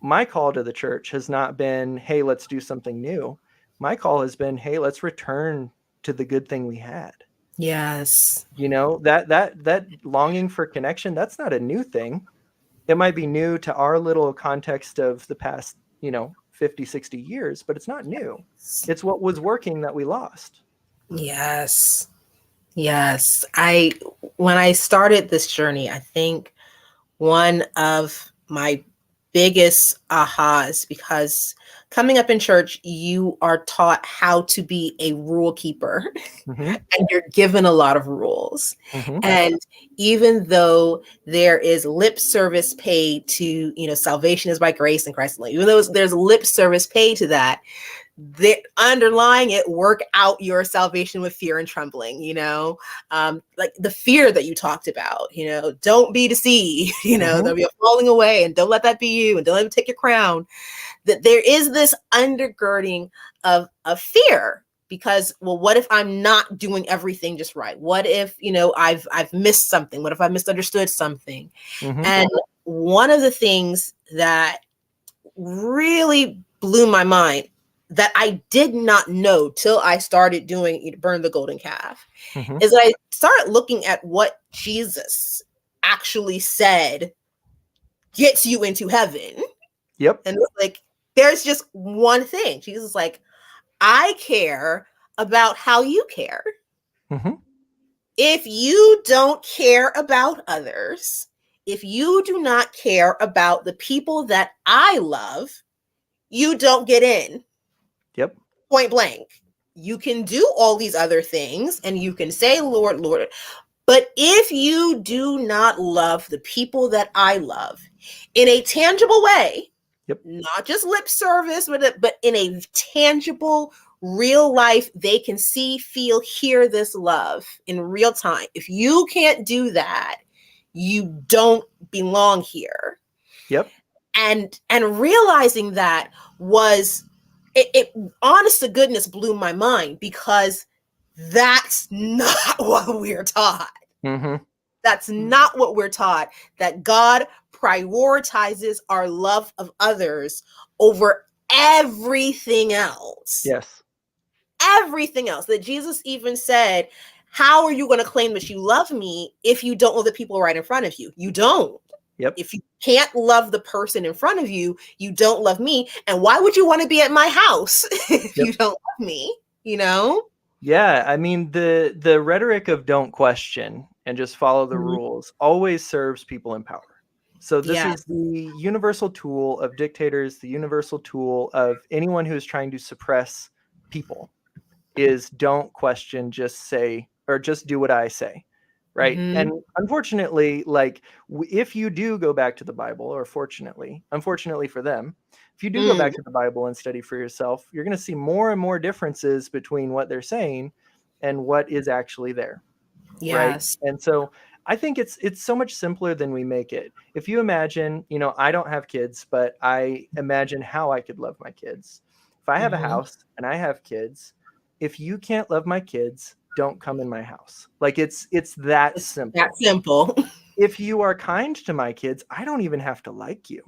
my call to the church has not been, hey, let's do something new. My call has been, hey, let's return to the good thing we had. Yes. That longing for connection, that's not a new thing. It might be new to our little context of the past, 50, 60 years, but it's not new. It's what was working that we lost. Yes. Yes. When I started this journey, I think one of my biggest ahas, because coming up in church, you are taught how to be a rule keeper Mm-hmm. and you're given a lot of rules. Mm-hmm. And even though there is lip service paid to, salvation is by grace in Christ alone, even though there's lip service paid to that, the underlying it, work out your salvation with fear and trembling, like the fear that you talked about, don't be deceived, Mm-hmm. there'll be a falling away, and don't let that be you, and don't let them take your crown. That there is this undergirding of fear, because, well, what if I'm not doing everything just right? What if, I've missed something? What if I misunderstood something? Mm-hmm. And one of the things that really blew my mind, that I did not know till I started doing Burn the Golden Calf, Mm-hmm. is that I started looking at what Jesus actually said gets you into heaven. Yep. And it's like, there's just one thing. Jesus is like, I care about how you care. Mm-hmm. If you don't care about others, if you do not care about the people that I love, you don't get in. Yep. Point blank. You can do all these other things and you can say, Lord, Lord, but if you do not love the people that I love in a tangible way, Yep. not just lip service, but in a tangible, real life, they can see, feel, hear this love in real time. If you can't do that, you don't belong here. Yep. And realizing that was it honest to goodness blew my mind, because that's not what we're taught. Mm-hmm. That's not what we're taught, that God prioritizes our love of others over everything else. Yes. Everything else. That Jesus even said, how are you going to claim that you love me if you don't love the people right in front of you? You don't. Yep. If you can't love the person in front of you, you don't love me. And why would you want to be at my house if Yep. you don't love me? You know? Yeah, I mean, the rhetoric of don't question and just follow the Mhm. rules always serves people in power. So this Yeah. is the universal tool of dictators, the universal tool of anyone who is trying to suppress people, is don't question, just say, or just do what I say. Right. Mm-hmm. And unfortunately, like, if you do go back to the Bible, or unfortunately for them, if you do go Mm. back to the Bible and study for yourself, you're going to see more and more differences between what they're saying and what is actually there. Right. Yes. And so I think it's so much simpler than we make it. If you imagine, I don't have kids, but I imagine how I could love my kids. If I have a Mm-hmm. house and I have kids, if you can't love my kids, don't come in my house. Like, it's that It's that simple. simple. If you are kind to my kids, I don't even have to like you.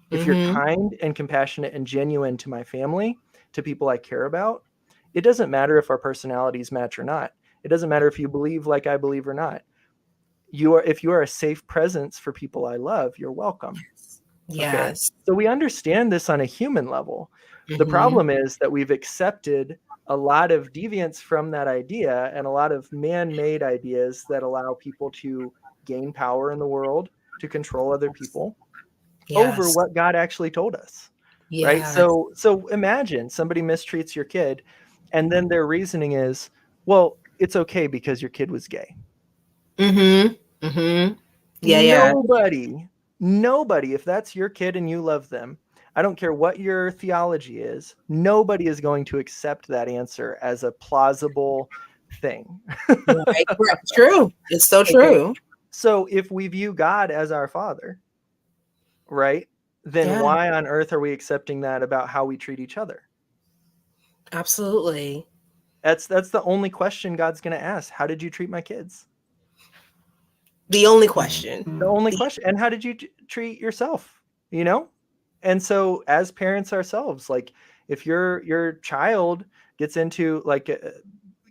If you're Mm-hmm. kind and compassionate and genuine to my family, to people I care about, it doesn't matter if our personalities match or not. It doesn't matter if you believe like I believe or not. If you are a safe presence for people I love, you're welcome. Okay. Yes. So we understand this on a human level. The Mm-hmm. problem is that we've accepted a lot of deviance from that idea and a lot of man-made ideas that allow people to gain power in the world, to control other people over Yes. what God actually told us. Right? Yes. So imagine somebody mistreats your kid and then their reasoning is, well, it's okay because your kid was gay. Mm-hmm. Mm-hmm. Yeah, yeah. Nobody, nobody, if that's your kid and you love them, I don't care what your theology is, nobody is going to accept that answer as a plausible thing. Right. Correct. True. It's so Okay. true. So if we view God as our father, right, then Yeah, why on earth are we accepting that about how we treat each other? absolutely. That's the only question God's going to ask. How did you treat my kids? The only question. The only question. And how did you treat yourself? You know? And so as parents ourselves, like if your child gets into like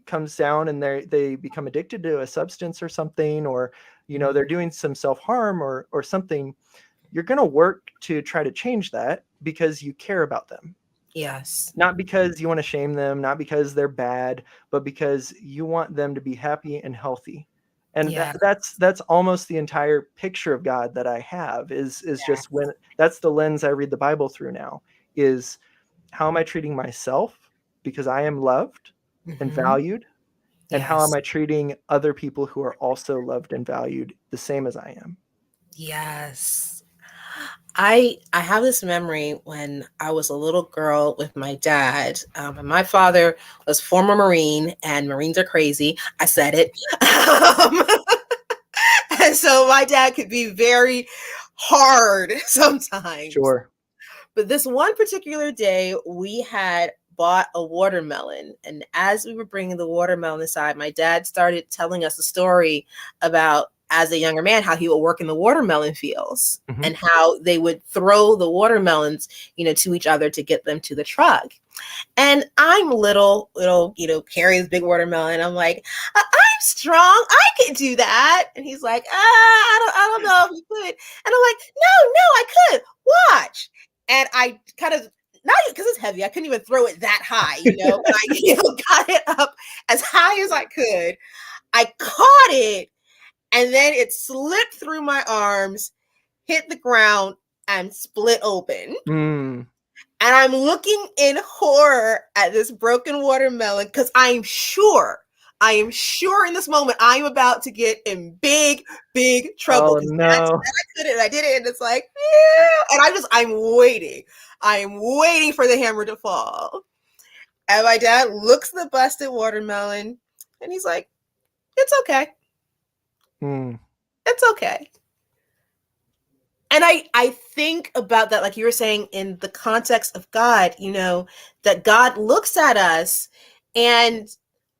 comes down and they become addicted to a substance or something, or they're doing some self-harm or something, you're going to work to try to change that because you care about them. Yes. Not because you want to shame them, not because they're bad, but because you want them to be happy and healthy. And Yeah. that's almost the entire picture of God that I have is just when that's the lens I read the Bible through now, is how am I treating myself because I am loved and Mm-hmm. valued, and how am Yes. I treating other people who are also loved and valued the same as I am? Yes. I have this memory when I was a little girl with my dad. And my father was former Marine, and Marines are crazy. I said it. And so my dad could be very hard sometimes. Sure. But this one particular day, we had bought a watermelon. And as we were bringing the watermelon inside, my dad started telling us a story about, as a younger man, how he would work in the watermelon fields Mm-hmm. and how they would throw the watermelons, to each other to get them to the truck. And I'm little, carrying this big watermelon. I'm like, I'm strong. I can do that. And he's like, I don't know if you could. And I'm like, no, I could. Watch. And I kind of, not because it's heavy, I couldn't even throw it that high, but I, got it up as high as I could. I caught it, and then it slipped through my arms, hit the ground, and split open. Mm. And I'm looking in horror at this broken watermelon because I am sure in this moment I am about to get in big, big trouble Oh because no. I did it, and it's like, and I'm waiting. I am waiting for the hammer to fall. And my dad looks at the busted watermelon, and he's like, "It's okay. Mm. It's okay." And I think about that, like you were saying, in the context of God, that God looks at us, and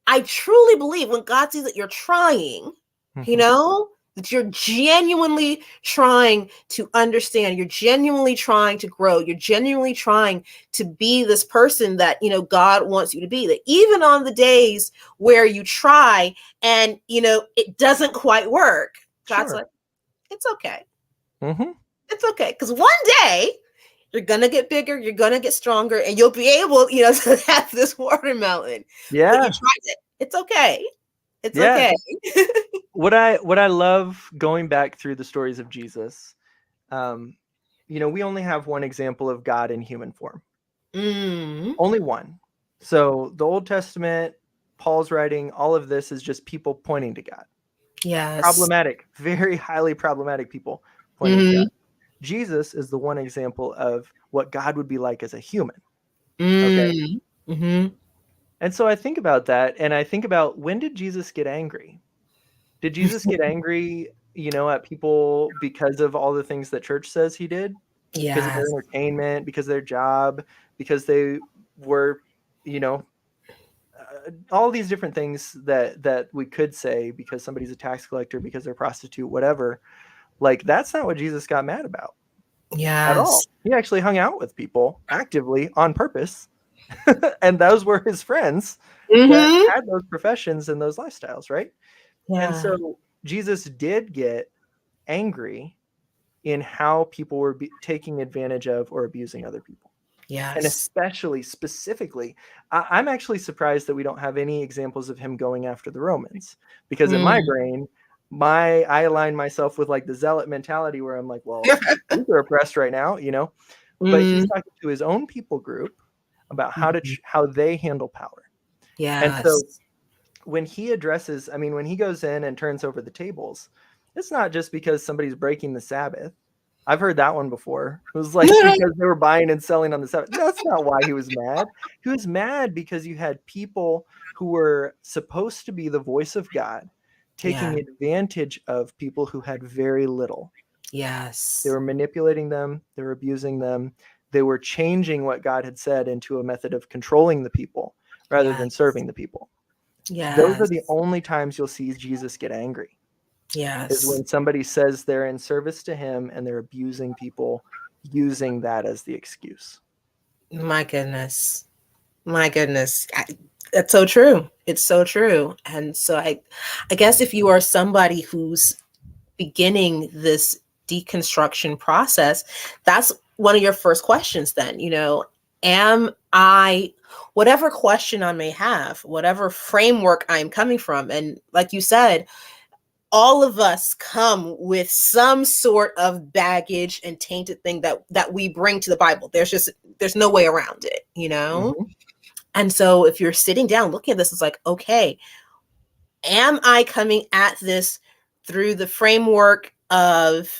I truly believe when God sees that you're trying, Mm-hmm. that you're genuinely trying to understand, you're genuinely trying to grow, you're genuinely trying to be this person that, God wants you to be. That even on the days where you try and, it doesn't quite work, God's Sure. like, it's okay. Mm-hmm. It's okay. Because one day you're going to get bigger, you're going to get stronger, and you'll be able, to have this watermelon. But you Yeah. tried it. It's okay. It's Yeah. okay. What I love going back through the stories of Jesus, we only have one example of God in human form. Mm, Only one. So the Old Testament, Paul's writing, all of this is just people pointing to God. yes. Problematic, very highly problematic people pointing to God. Mm, Jesus is the one example of what God would be like as a human. Okay. mm, mm-hmm. And so I think about that, and I think about, when did Jesus get angry? Did Jesus get angry, at people because of all the things that church says he did? Because of their Yes. entertainment, because of their job, because they were, you know, all these different things that we could say, because somebody's a tax collector, because they're a prostitute, whatever. Like, that's not what Jesus got mad about at all. Yes. He actually hung out with people actively on purpose, and those were his friends that Mm-hmm. had those professions and those lifestyles, right? And Yeah. so Jesus did get angry in how people were taking advantage of or abusing other people. And Yes. especially, specifically, I'm actually surprised that we don't have any examples of him going after the Romans, because in my Mm. brain, I align myself with like the zealot mentality, where I'm like, well, Jews are oppressed right now, but he's Mm. talking to his own people group about how they handle power. And so Yes. when he addresses, I mean, when he goes in and turns over the tables, it's not just because somebody's breaking the Sabbath. I've heard that one before. It was like because they were buying and selling on the Sabbath. That's not why he was mad. He was mad because you had people who were supposed to be the voice of God Yeah. taking advantage of people who had very little. They Yes. were manipulating them, they were abusing them, they were changing what God had said into a method of controlling the people, rather than Yes. serving the people. Those are the Yes. only times you'll see Jesus get angry, is Yes. when somebody says they're in service to him and they're abusing people, using that as the excuse. My goodness. My goodness. That's so true. It's so true. And so I guess if you are somebody who's beginning this deconstruction process, that's one of your first questions then, am I, whatever question I may have, whatever framework I'm coming from. And like you said, all of us come with some sort of baggage and tainted thing that we bring to the Bible. There's no way around it. Mm-hmm. And so if you're sitting down looking at this, it's like, okay, am I coming at this through the framework of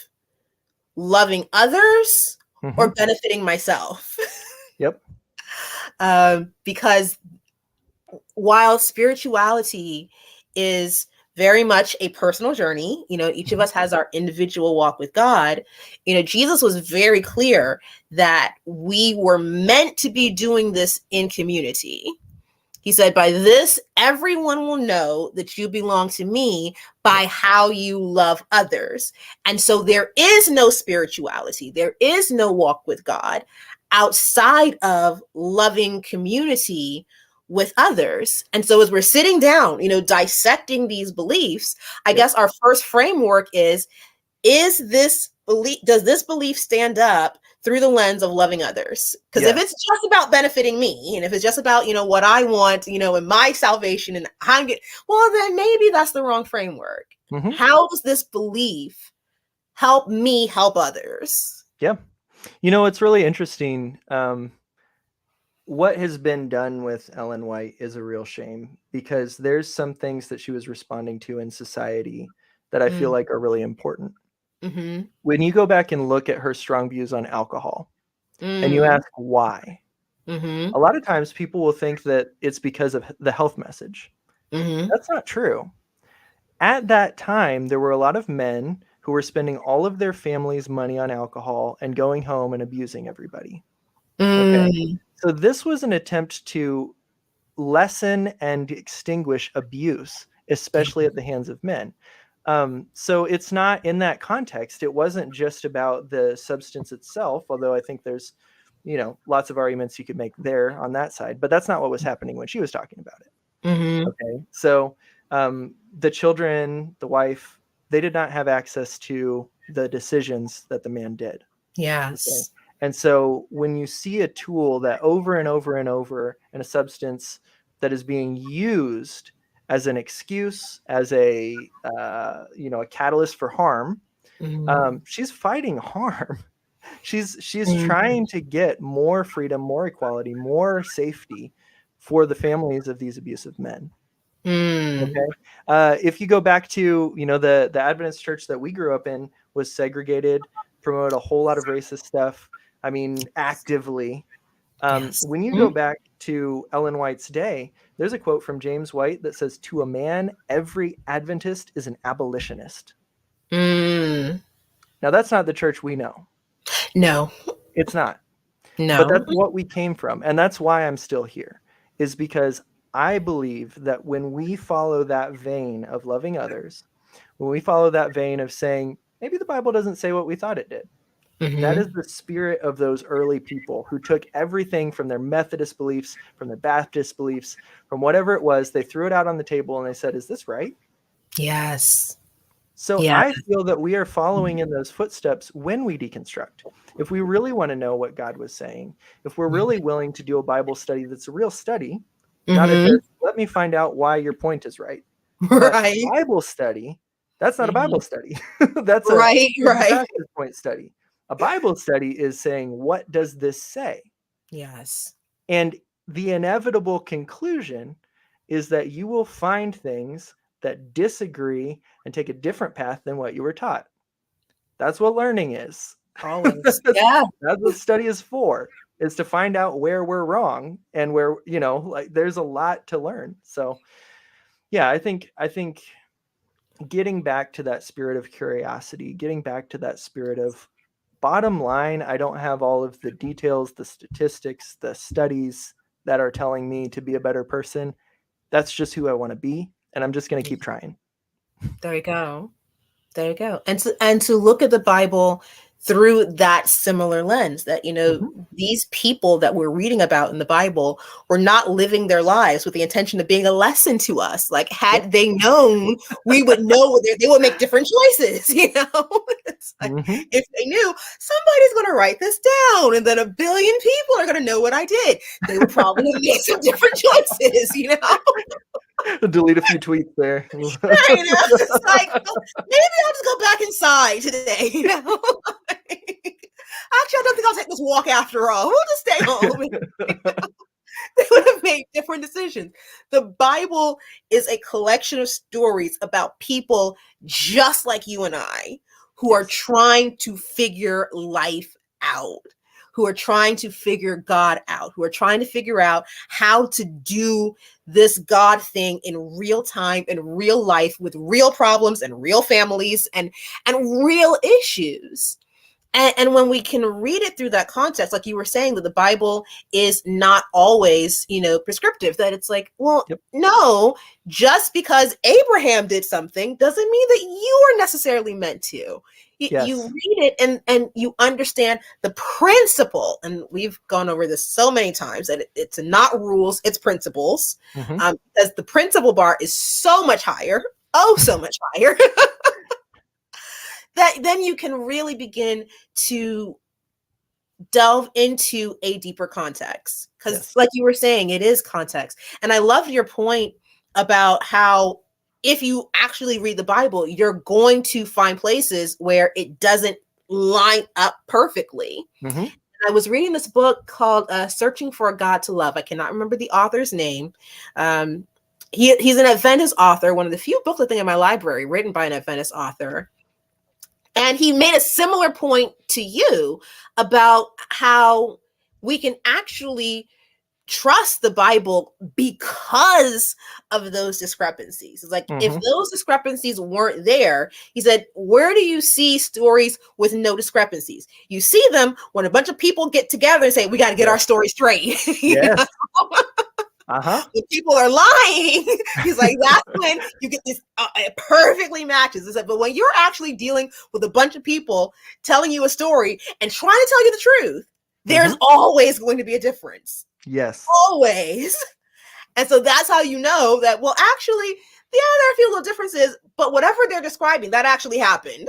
loving others Mm-hmm. or benefiting myself? Yep. Because while spirituality is very much a personal journey, each of us has our individual walk with God. Jesus was very clear that we were meant to be doing this in community. He said, by this, everyone will know that you belong to me by how you love others. And so there is no spirituality, there is no walk with God outside of loving community with others. And so as we're sitting down, dissecting these beliefs, I guess our first framework is this belief, does this belief stand up through the lens of loving others? Because if it's just about benefiting me, and if it's just about, what I want, and my salvation and I'm getting, well, then maybe that's the wrong framework. Mm-hmm. How does this belief help me help others? Yeah. It's really interesting. What has been done with Ellen White is a real shame, because there's some things that she was responding to in society that I feel like are really important. Mm-hmm. When you go back and look at her strong views on alcohol and you Mm. ask why, Mm-hmm. a lot of times people will think that it's because of the health message. Mm-hmm. That's not true. At that time, there were a lot of men who were spending all of their family's money on alcohol and going home and abusing everybody. Okay. Mm. So this was an attempt to lessen and extinguish abuse, especially at the hands of men. So it's not, in that context, it wasn't just about the substance itself, although I think there's, lots of arguments you could make there on that side, but that's not what was happening when she was talking about it. Mm-hmm. Okay. So the children, the wife, they did not have access to the decisions that the man did. Okay. Yes. And so when you see a tool that over and over and over, and a substance that is being used as an excuse, as a catalyst for harm, Mm-hmm. she's fighting harm. She's Mm-hmm. trying to get more freedom, more equality, more safety for the families of these abusive men. Mm. Okay. If you go back to, the Adventist church that we grew up in was segregated, promoted a whole lot of racist stuff. I mean, actively. Yes. When you go back to Ellen White's day, there's a quote from James White that says, "To a man, every Adventist is an abolitionist." Mm. Now, that's not the church we know. No. It's not. But No. that's what we came from. And that's why I'm still here, is because I believe that when we follow that vein of loving others, when we follow that vein of saying, maybe the Bible doesn't say what we thought it did, that is Mm-hmm. the spirit of those early people who took everything from their Methodist beliefs, from their Baptist beliefs, from whatever it was, they threw it out on the table and they said, is this right? Yes. So Yeah. I feel that we are following in those footsteps when we deconstruct. If we really want to know what God was saying, if we're really willing to do a Bible study that's a real study, not a Mm-hmm. just, let me find out why your point is right. But Right. Bible study, that's not a Mm-hmm. Bible study. That's a Right. Right. practice point study. A Bible study is saying, what does this say? Yes. And the inevitable conclusion is that you will find things that disagree and take a different path than what you were taught. That's what learning is. Always. that's, Yeah. that's what study is for, is to find out where we're wrong and where, there's a lot to learn. So yeah, I think getting back to that spirit of curiosity, getting back to that spirit of, bottom line, I don't have all of the details, the statistics, the studies, that are telling me to be a better person. That's just who I want to be, and I'm just going to keep trying. There you go. There you go. And to look at the Bible through that similar lens, that, these people that we're reading about in the Bible were not living their lives with the intention of being a lesson to us. Like, had they known, we would know they would make different choices, It's like, if they knew somebody's going to write this down and then a billion people are going to know what I did, they would probably make some different choices, Delete a few tweets there. Right, it's like, well, maybe I'll just go back inside today, Actually, I don't think I'll take this walk after all. We'll just stay home. They would have made different decisions. The Bible is a collection of stories about people just like you and I who are trying to figure life out, who are trying to figure God out, who are trying to figure out how to do this God thing in real time, in real life, with real problems and real families and real issues. And when we can read it through that context, like you were saying, that the Bible is not always, prescriptive, that it's like, well, no, just because Abraham did something doesn't mean that you are necessarily meant to. You read it and you understand the principle. And we've gone over this so many times that it's not rules, it's principles. Because the principle bar is so much higher, so much higher. That then you can really begin to delve into a deeper context. Because like you were saying, it is context. And I loved your point about how if you actually read the Bible, you're going to find places where it doesn't line up perfectly. And I was reading this book called Searching for a God to Love. I cannot remember the author's name. He's an Adventist author, one of the few books I think in my library written by an Adventist author. And he made a similar point to you about how we can actually trust the Bible because of those discrepancies. It's like, if those discrepancies weren't there, he said, where do you see stories with no discrepancies? You see them when a bunch of people get together and say, we got to get our story straight. When people are lying, he's like, that's when you get this it perfectly matches. It's like, but when you're actually dealing with a bunch of people telling you a story and trying to tell you the truth, there's always going to be a difference. Yes. Always. And so that's how you know that, well, actually, there are a few little differences, but whatever they're describing, that actually happened.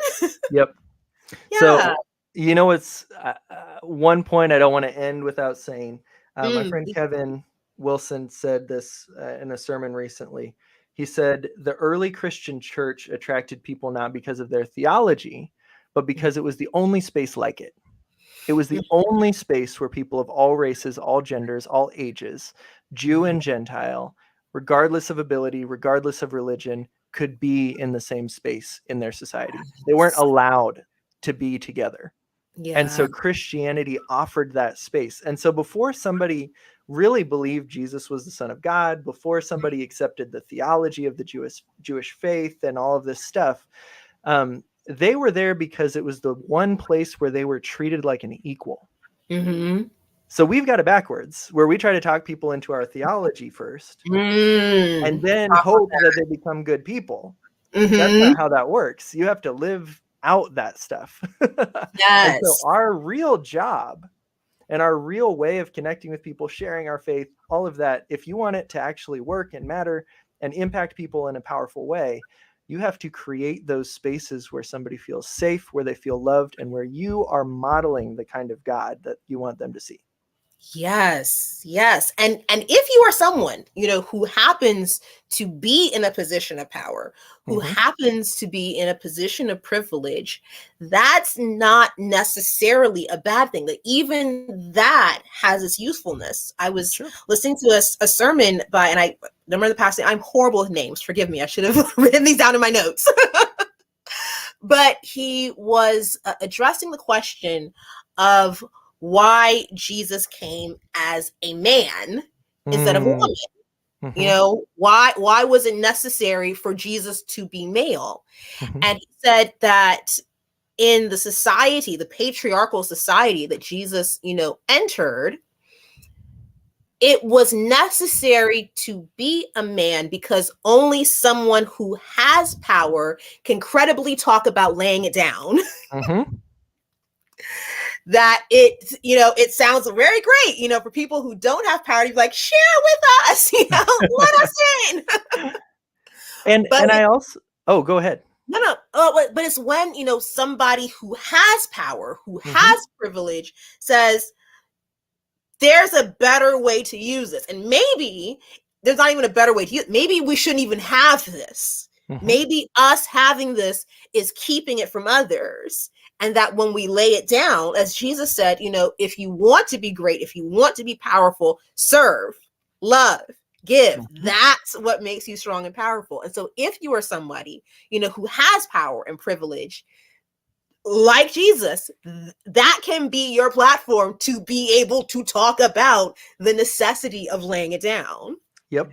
So, it's one point I don't want to end without saying. My friend Kevin Wilson said this in a sermon recently. He said, the early Christian church attracted people not because of their theology, but because it was the only space like it. It was the only space where people of all races, all genders, all ages, Jew and Gentile, regardless of ability, regardless of religion, could be in the same space in their society. They weren't allowed to be together. And so Christianity offered that space. And so before somebody really believed Jesus was the Son of God, before somebody accepted the theology of the Jewish faith and all of this stuff, they were there because it was the one place where they were treated like an equal. So we've got it backwards, where we try to talk people into our theology first and then hope that they become good people. That's not how that works. You have to live out that stuff. And so our real job and our real way of connecting with people, sharing our faith, all of that, if you want it to actually work and matter and impact people in a powerful way, you have to create those spaces where somebody feels safe, where they feel loved, and where you are modeling the kind of God that you want them to see. Yes. And if you are someone, who happens to be in a position of power, who happens to be in a position of privilege, that's not necessarily a bad thing. That even that has its usefulness. I was listening to a sermon by, and I remember the pastor, I'm horrible with names. Forgive me. I should have written these down in my notes. But he was addressing the question of why Jesus came as a man instead of a woman. Why was it necessary for Jesus to be male? And he said that in the society, the patriarchal society that Jesus, entered, it was necessary to be a man because only someone who has power can credibly talk about laying it down. Mm-hmm. That it sounds very great, for people who don't have power, you're like, share with us, let us in. But And I also, oh, go ahead. no, but it's when, somebody who has power, who Mm-hmm. has privilege says, there's a better way to use this. And maybe there's not even a better way to use it. Maybe we shouldn't even have this. Mm-hmm. Maybe us having this is keeping it from others. And that when we lay it down, as Jesus said, if you want to be great, if you want to be powerful, serve, love, give. Mm-hmm. That's what makes you strong and powerful. And so if you are somebody, who has power and privilege, like Jesus, that can be your platform to be able to talk about the necessity of laying it down. Yep.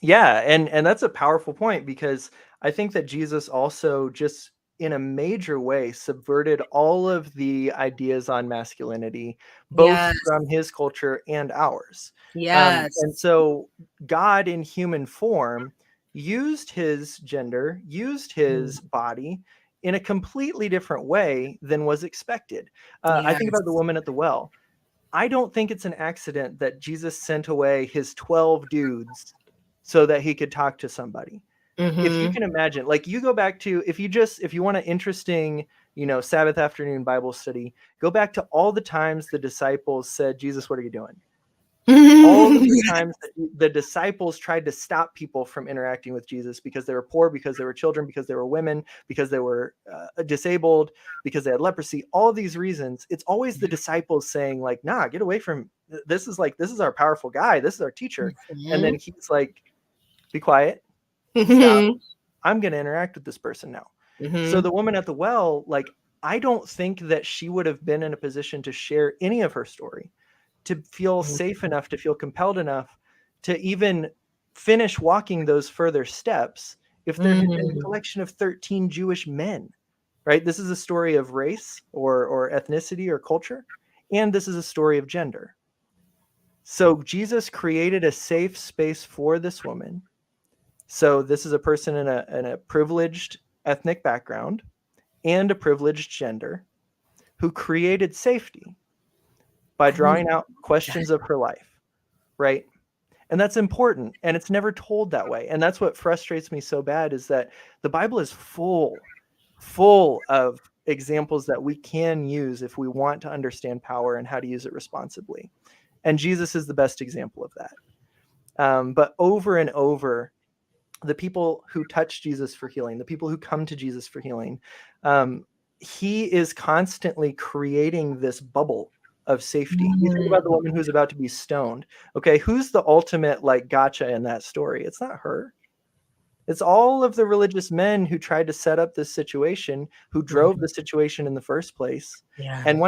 Yeah, and that's a powerful point, because I think that Jesus also just in a major way subverted all of the ideas on masculinity, both Yes. from his culture and ours. Yes. And so God in human form used his gender, used his body in a completely different way than was expected. I think about the woman at the well. I don't think it's an accident that Jesus sent away his 12 dudes so that he could talk to somebody. If you can imagine, like, you go back to, if you want an interesting, Sabbath afternoon Bible study, go back to all the times the disciples said, Jesus, what are you doing? All of the times that the disciples tried to stop people from interacting with Jesus because they were poor, because they were children, because they were women, because they were disabled, because they had leprosy, all of these reasons, it's always the disciples saying, like, nah, get away from, this is our powerful guy, this is our teacher. And then he's like, be quiet, stop, I'm going to interact with this person now. So the woman at the well, like, I don't think that she would have been in a position to share any of her story, to feel safe enough, to feel compelled enough to even finish walking those further steps if there had been a collection of 13 Jewish men, right? This is a story of race or ethnicity or culture, and this is a story of gender. So Jesus created a safe space for this woman. So this is a person in a privileged ethnic background and a privileged gender who created safety by drawing out questions of her life, right? And that's important, and it's never told that way. And that's what frustrates me so bad, is that the Bible is full of examples that we can use if we want to understand power and how to use it responsibly. And Jesus is the best example of that. But over and over, the people who touch Jesus for healing, the people who come to Jesus for healing, he is constantly creating this bubble of safety. You think about the woman who's about to be stoned. Okay, who's the ultimate, like, gotcha in that story? It's not her. It's all of the religious men who tried to set up this situation, who drove the situation in the first place, and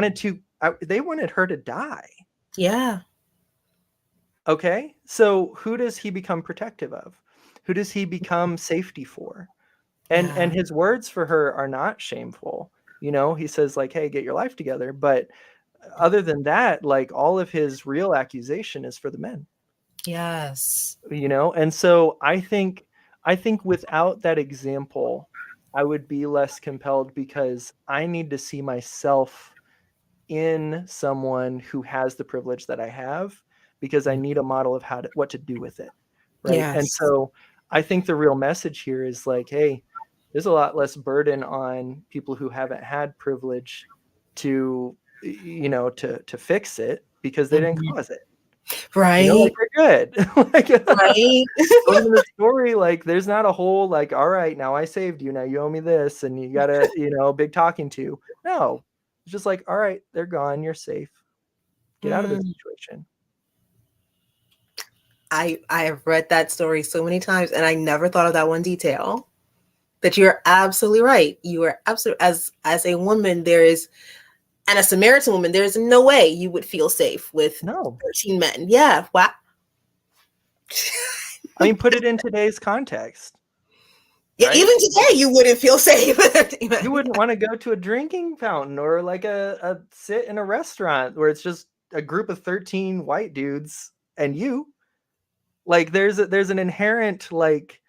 they wanted her to die. Yeah. Okay, so who does he become protective of? Who does he become safety for? And his words for her are not shameful. He says, like, hey, get your life together. But other than that, like, all of his real accusation is for the men. Yes. And so I think without that example, I would be less compelled, because I need to see myself in someone who has the privilege that I have, because I need a model of what to do with it. Right. Yes. And so I think the real message here is, like, hey, there's a lot less burden on people who haven't had privilege to fix it, because they didn't cause it. Right. Like, they're good. Like, Right. going to the story, like, there's not a whole, like, all right, now I saved you, now you owe me this, and you gotta, big talking to. No, it's just like, all right, they're gone, you're safe. Get out of this situation. I have read that story so many times, and I never thought of that one detail. But you're absolutely right. You are absolutely, as a woman, and a Samaritan woman, there's no way you would feel safe with 13 men. Yeah. Wow. I mean, put it in today's context. Yeah, right? Even today, you wouldn't feel safe. You wouldn't want to go to a drinking fountain, or like a sit in a restaurant where it's just a group of 13 white dudes and you. Like there's an inherent like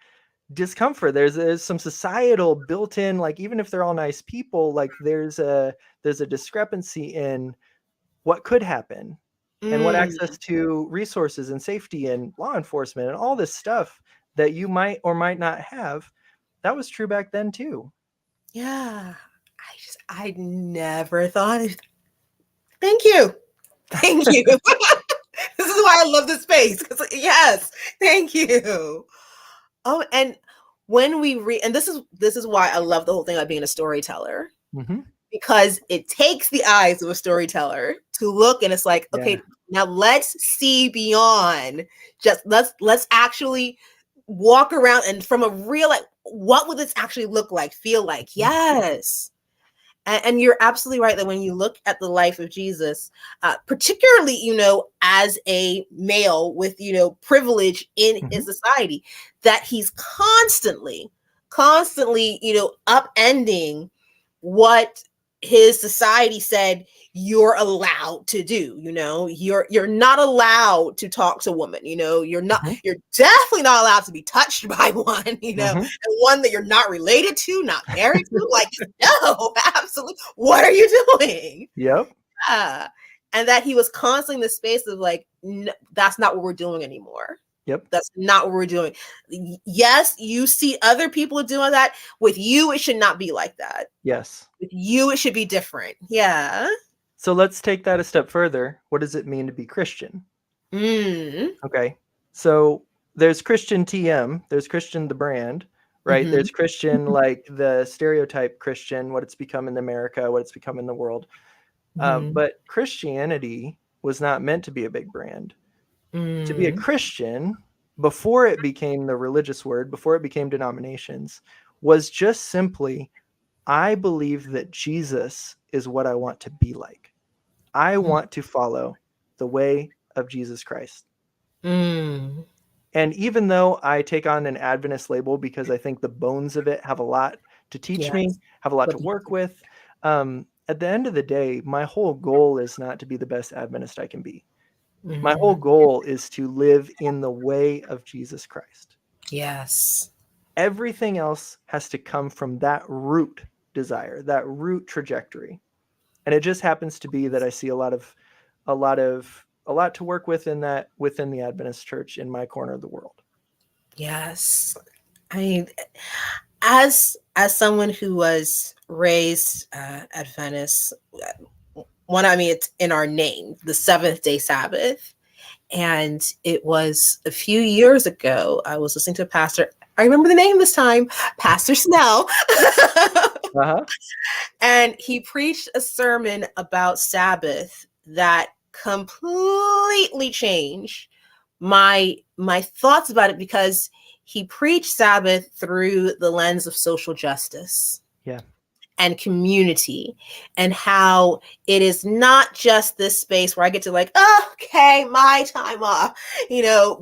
discomfort. There's some societal built in, like even if they're all nice people, like there's a discrepancy in what could happen and what Mm, access to resources and safety and law enforcement and all this stuff that you might or might not have. That was true back then too. yeah. I never thought of. Thank you. Thank you. This is why I love this space. Yes, thank you. Oh, and when we read, and this is why I love the whole thing about being a storyteller, Mm-hmm. because it takes the eyes of a storyteller to look, and it's like, Yeah. okay, now let's see beyond. Just let's actually walk around and from a real, like, what would this actually look like, feel like? Mm-hmm. Yes. And you're absolutely right that when you look at the life of Jesus, particularly, as a male with, privilege in Mm-hmm. his society, that he's constantly, upending what his society said you're allowed to do. You're not allowed to talk to women. Mm-hmm. You're definitely not allowed to be touched by one. Mm-hmm. And one that you're not related to, not married to. Like, no, absolutely. What are you doing? Yep. And that he was constantly in the space of like, that's not what we're doing anymore. Yep. That's not what we're doing. Yes, you see other people doing that. With you, it should not be like that. Yes. With you, it should be different. Yeah. So let's take that a step further. What does it mean to be Christian? Mm. Okay. So there's Christian TM, there's Christian the brand, right? Mm-hmm. There's Christian like the stereotype Christian, what it's become in America, what it's become in the world. Mm-hmm. But Christianity was not meant to be a big brand. To be a Christian, before it became the religious word, before it became denominations, was just simply, I believe that Jesus is what I want to be like. I want to follow the way of Jesus Christ. Mm. And even though I take on an Adventist label because I think the bones of it have a lot to teach me, Yes. have a lot to work with, at the end of the day, my whole goal is not to be the best Adventist I can be. My whole goal is to live in the way of Jesus Christ. Yes. Everything else has to come from that root desire, that root trajectory. And it just happens to be that I see a lot to work with in that within the Adventist church in my corner of the world. Yes. I mean, as someone who was raised Adventist, it's in our name, the Seventh Day Sabbath. And it was a few years ago, I was listening to a pastor. I remember the name this time, Pastor Snell. Uh-huh. And he preached a sermon about Sabbath that completely changed my thoughts about it, because he preached Sabbath through the lens of social justice. Yeah. And community, and how it is not just this space where I get to like, oh, okay, my time off,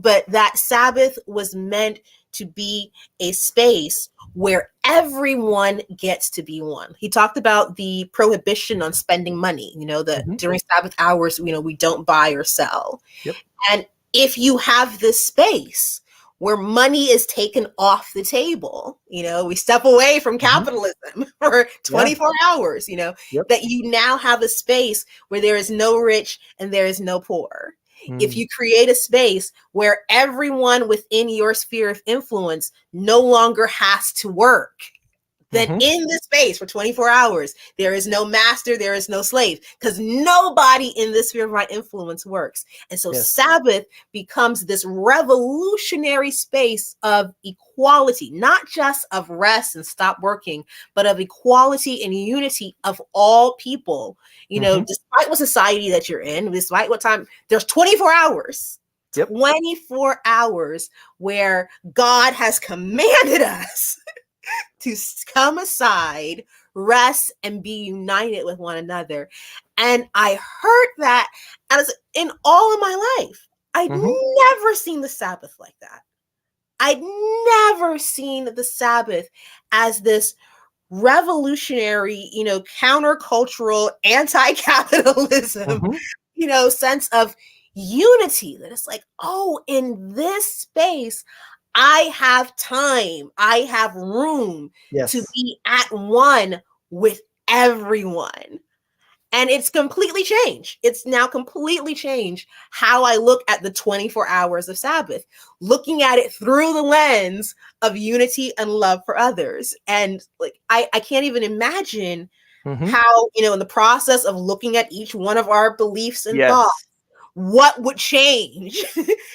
but that Sabbath was meant to be a space where everyone gets to be one. He talked about the prohibition on spending money, that during Sabbath hours, we don't buy or sell. Yep. And if you have this space where money is taken off the table, we step away from capitalism for 24 hours, that you now have a space where there is no rich and there is no poor. If you create a space where everyone within your sphere of influence no longer has to work, then in this space for 24 hours, there is no master, there is no slave, because nobody in this sphere of my influence works. And so Sabbath becomes this revolutionary space of equality, not just of rest and stop working, but of equality and unity of all people. Despite what society that you're in, despite what time, there's 24 hours. 24 hours where God has commanded us to come aside, rest, and be united with one another. And I heard that as in all of my life. I'd never seen the Sabbath like that. I'd never seen the Sabbath as this revolutionary, countercultural, anti-capitalism, sense of unity, that it's like, oh, in this space, I have time, I have room to Yes. be at one with everyone. And it's completely changed. It's now completely changed how I look at the 24 hours of Sabbath, looking at it through the lens of unity and love for others. And like, I can't even imagine Mm-hmm. how, in the process of looking at each one of our beliefs and thoughts, Yes. what would change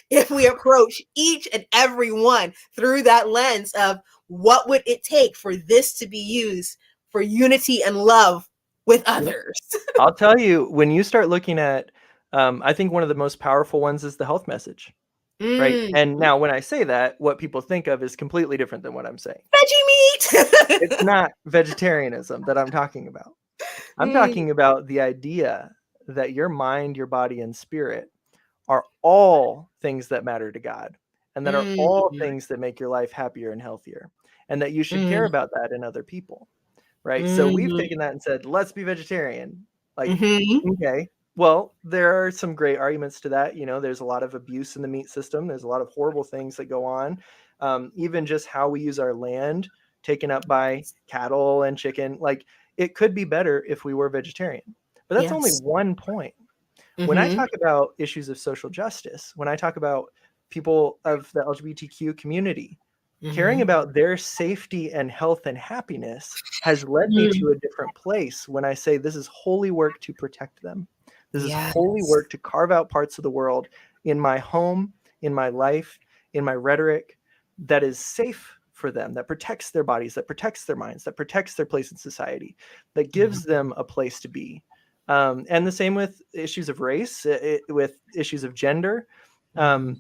if we approach each and every one through that lens of what would it take for this to be used for unity and love with Yep. others. I'll tell you, when you start looking at, I think one of the most powerful ones is the health message, right? Mm. And now when I say that, what people think of is completely different than what I'm saying. Veggie meat. It's not vegetarianism that I'm talking about. I'm Mm. talking about the idea that your mind, your body, and spirit are all things that matter to God, and that are all Mm. things that make your life happier and healthier, and that you should care Mm. about that in other people, right? So we've Mm. taken that and said, let's be vegetarian. Like, Mm-hmm. okay, well, there are some great arguments to that. There's a lot of abuse in the meat system. There's a lot of horrible things that go on. Even just how we use our land taken up by cattle and chicken. Like, it could be better if we were vegetarian. But that's only Yes. one point. When I Mm-hmm. talk about issues of social justice, when I talk about people of the LGBTQ community, caring Mm-hmm. about their safety and health and happiness has led me Mm. to a different place when I say this is holy work to protect them. This is holy Yes. work to carve out parts of the world in my home, in my life, in my rhetoric that is safe for them, that protects their bodies, that protects their minds, that protects their place in society, that gives them a place to be. And the same with issues of race, with issues of gender, Mm-hmm.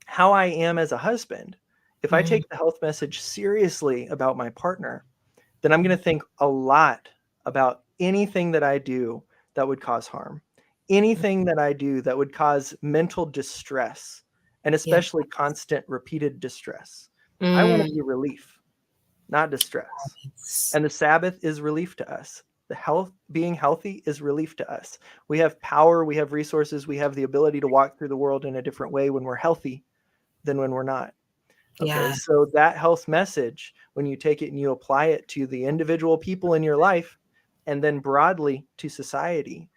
how I am as a husband. If I Mm-hmm. take the health message seriously about my partner, then I'm going to think a lot about anything that I do that would cause harm, anything that I do that would cause mental distress, and Yeah. especially constant repeated distress. I want to Mm. be relief, not distress. Yes. And the Sabbath is relief to us. Being healthy is relief to us. We have power, we have resources, we have the ability to walk through the world in a different way when we're healthy than when we're not. Okay, Yeah. so that health message, when you take it and you apply it to the individual people in your life and then broadly to society,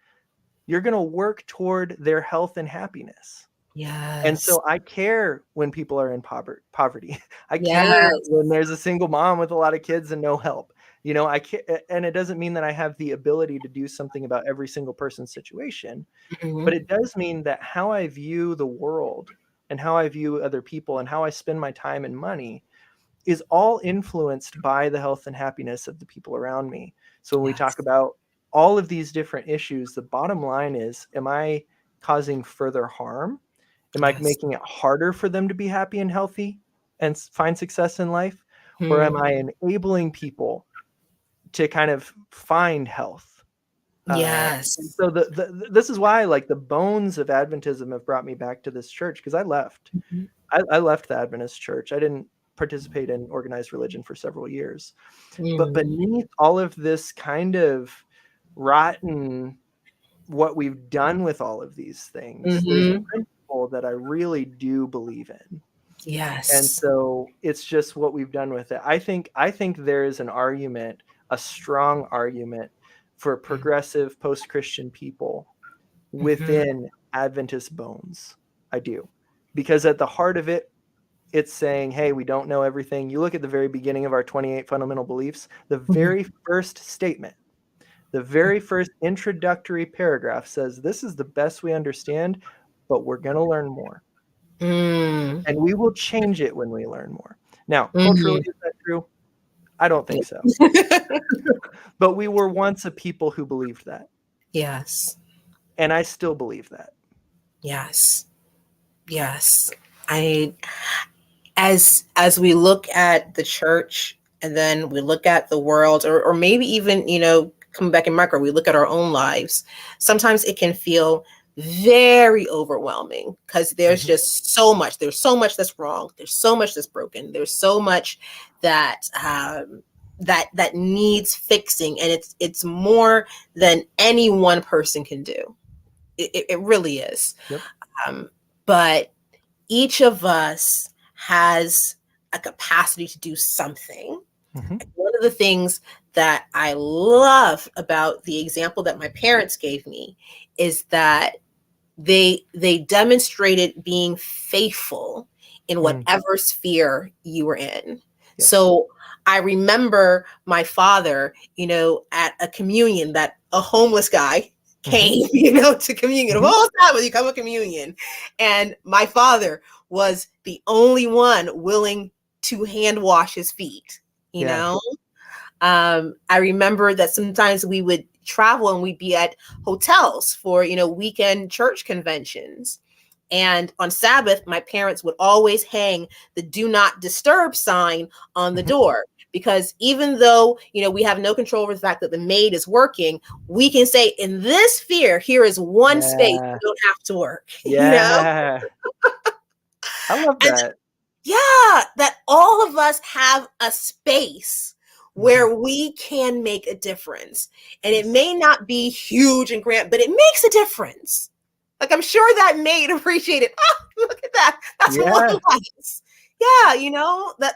you're going to work toward their health and happiness. And Yes. so I care when people are in poverty. I care Yes. when there's a single mom with a lot of kids and no help. I care, and it doesn't mean that I have the ability to do something about every single person's situation, but Mm-hmm. it does mean that how I view the world and how I view other people and how I spend my time and money is all influenced by the health and happiness of the people around me. So when we talk Yes. about all of these different issues, the bottom line is, am I causing further harm? Am I Yes. making it harder for them to be happy and healthy and find success in life? Or am Mm. I enabling people to kind of find health? And Yes. so this is why, like, the bones of Adventism have brought me back to this church, because I left. Mhm. I left the Adventist church. I didn't participate in organized religion for several years. But Mm. beneath all of this kind of rotten, what we've done with all of these things, there's a Mhm. principle that I really do believe in. And Yes. so it's just what we've done with it. I think there is an argument, a strong argument for progressive post-Christian people Mhm. within Adventist bones. I do. Because at the heart of it, it's saying, hey, we don't know everything. You look at the very beginning of our 28 fundamental beliefs, the Mhm. very first statement, the very first introductory paragraph says, this is the best we understand, but we're going to learn more. Mm. And we will change it when we learn more. Now, culturally, Mhm. is that true? I don't think so. But we were once a people who believed that. Yes. And I still believe that. Yes. Yes. I as we look at the church and then we look at the world, or maybe even, come back in micro, we look at our own lives, sometimes it can feel very overwhelming because there's Mhm. just so much. There's so much that's wrong. There's so much that's broken. There's so much that that needs fixing, and it's more than any one person can do. It really is. Yep. But each of us has a capacity to do something. Mm-hmm. One of the things that I love about the example that my parents gave me is that they demonstrated being faithful in Mm. whatever sphere you were in. Yes. So I remember my father, at a communion that a homeless guy Mm-hmm. came, to communion. Of Mm-hmm. all time when you come to communion. And my father was the only one willing to hand wash his feet, you Yeah. know? I remember that sometimes we would travel and we'd be at hotels for, weekend church conventions. And on Sabbath, my parents would always hang the do not disturb sign on the Mm-hmm. door. Because even though, we have no control over the fact that the maid is working, we can say, in this sphere, here is one space you Yeah. don't have to work, Yeah. I love And that. yeah, that all of us have a space Mm-hmm. where we can make a difference. And it Yes. may not be huge and grand, but it makes a difference. Like I'm sure that maid appreciated. Oh, look at that. That's one Yeah. less. Yeah,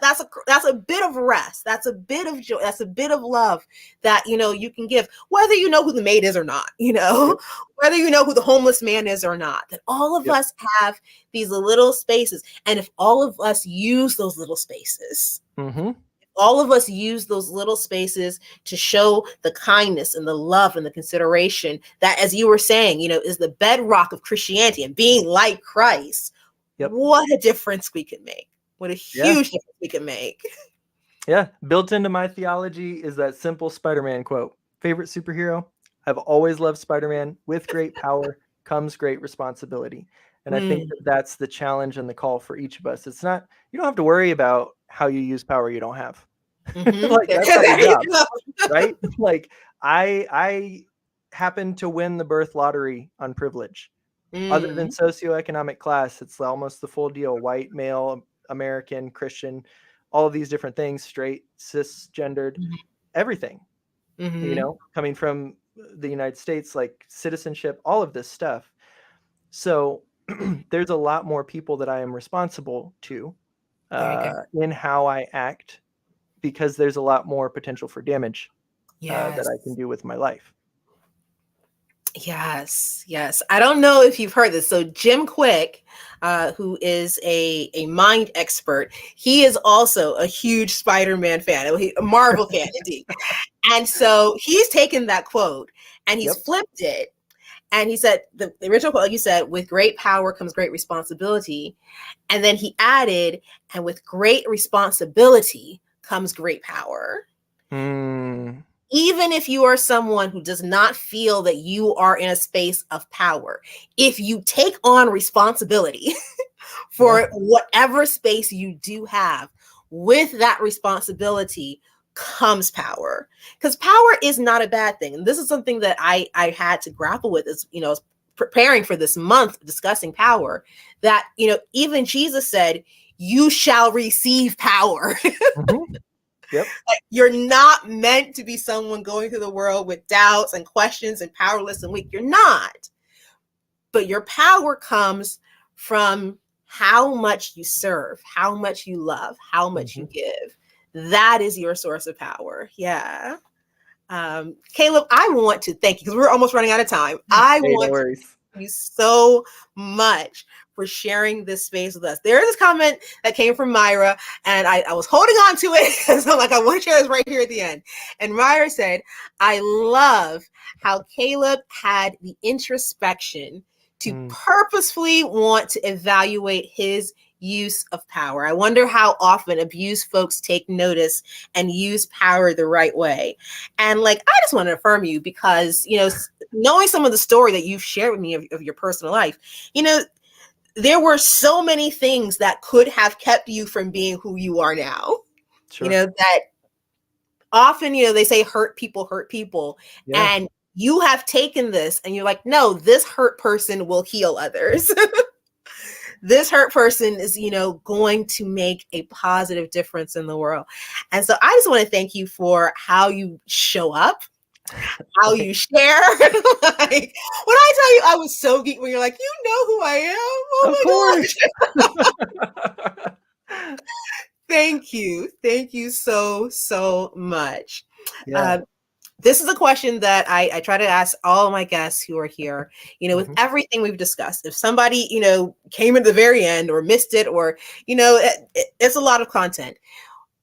that's a bit of rest. That's a bit of joy. That's a bit of love that you can give, whether you know who the maid is or not, Yep. whether you know who the homeless man is or not. That all of Yep. us have these little spaces. And if all of us use those little spaces, Mm-hmm. all of us use those little spaces to show the kindness and the love and the consideration that, as you were saying, is the bedrock of Christianity and being like Christ. Yep. What a difference we can make. What a Yeah. huge difference we can make. Yeah. Built into my theology is that simple Spider-Man quote. Favorite superhero? I've always loved Spider-Man. With great power comes great responsibility. And I think Mm. that that's the challenge and the call for each of us. It's not, you don't have to worry about how you use power you don't have. Mm-hmm. Like that's not your There you job, go. right? Like I happened to win the birth lottery on privilege. Other than Mm. socioeconomic class, it's almost the full deal. White, male, American, Christian, all of these different things, straight, cisgendered, everything, Mm-hmm. coming from the United States, like citizenship, all of this stuff. So there's a lot more people that I am responsible to There you go. in how I act because there's a lot more potential for damage that Yes. I can do with my life. Yes, yes. I don't know if you've heard this. So Jim Quick, who is a mind expert, he is also a huge Spider-Man fan, a Marvel fan indeed. And so he's taken that quote and he's Yep. flipped it. And he said, the original quote, like you said, with great power comes great responsibility. And then he added, and with great responsibility comes great power. Mm, Even if you are someone who does not feel that you are in a space of power, if you take on responsibility yeah. for whatever space you do have, with that responsibility comes power. Because power is not a bad thing. And this is something that I had to grapple with as, preparing for this month discussing power, that, even Jesus said, you shall receive power. Mm-hmm. Yep. Like, you're not meant to be someone going through the world with doubts and questions and powerless and weak. You're not. But your power comes from how much you serve, how much you love, how much Mm-hmm. you give. That is your source of power. Yeah. Kaleb, I want to thank you because we're almost running out of time. I Hey, no want to worries. thank you so much for sharing this space with us. There is this comment that came from Myra, and I was holding on to it because I'm like, I want to share this right here at the end. And Myra said, I love how Kaleb had the introspection to Mm, purposefully want to evaluate his use of power. I wonder how often abused folks take notice and use power the right way. And like, I just want to affirm you because, knowing some of the story that you've shared with me of your personal life, there were so many things that could have kept you from being who you are now. sure. That often, they say hurt people. Yeah. And you have taken this and you're like, no, this hurt person will heal others. This hurt person is, going to make a positive difference in the world. And so I just want to thank you for how you show up how you share. Like when I tell you I was so geek when you're like, you know who I am. Oh Of my course. gosh. Thank you. Thank you so, so much. Yeah. Uh, this is a question that I try to ask all my guests who are here, with Hmm. everything we've discussed. If somebody, came at the very end or missed it, or, it's a lot of content.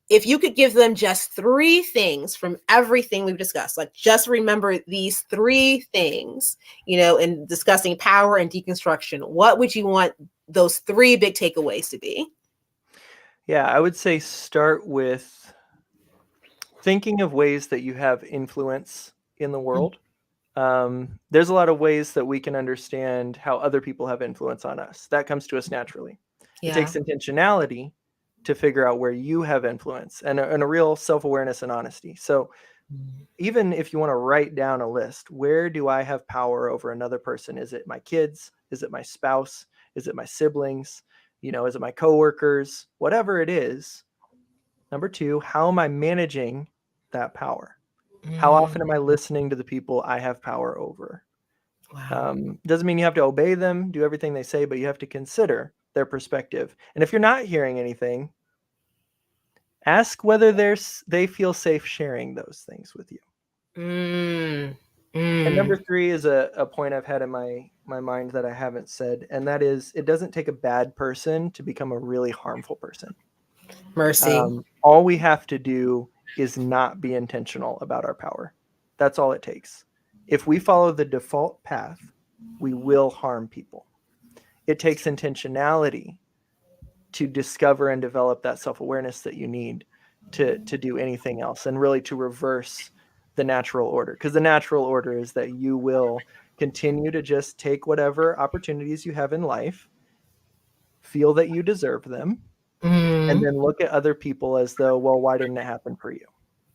If you could give them just three things from everything we've discussed, like just remember these three things, in discussing power and deconstruction, what would you want those three big takeaways to be? Yeah, I would say start with thinking of ways that you have influence in the world. There's a lot of ways that we can understand how other people have influence on us. That comes to us naturally. It Yeah. takes intentionality to figure out where you have influence and a real self awareness and honesty. So, even if you want to write down a list, where do I have power over another person? Is it my kids? Is it my spouse? Is it my siblings? Is it my coworkers? Whatever it is. Number two, how am I managing that power? How often am I listening to the people I have power over? Wow. Doesn't mean you have to obey them, do everything they say, but you have to consider their perspective. And if you're not hearing anything, ask whether they feel safe sharing those things with you. Mm, And number mm, three is a point I've had in my mind that I haven't said, and that is it doesn't take a bad person to become a really harmful person. mercy. All we have to do is not be intentional about our power. That's all it takes. If we follow the default path, we will harm people. It takes intentionality to discover and develop that self-awareness that you need to do anything else and really to reverse the natural order, because the natural order is that you will continue to just take whatever opportunities you have in life, feel that you deserve them, and Mm, then look at other people as though, well, why didn't it happen for you?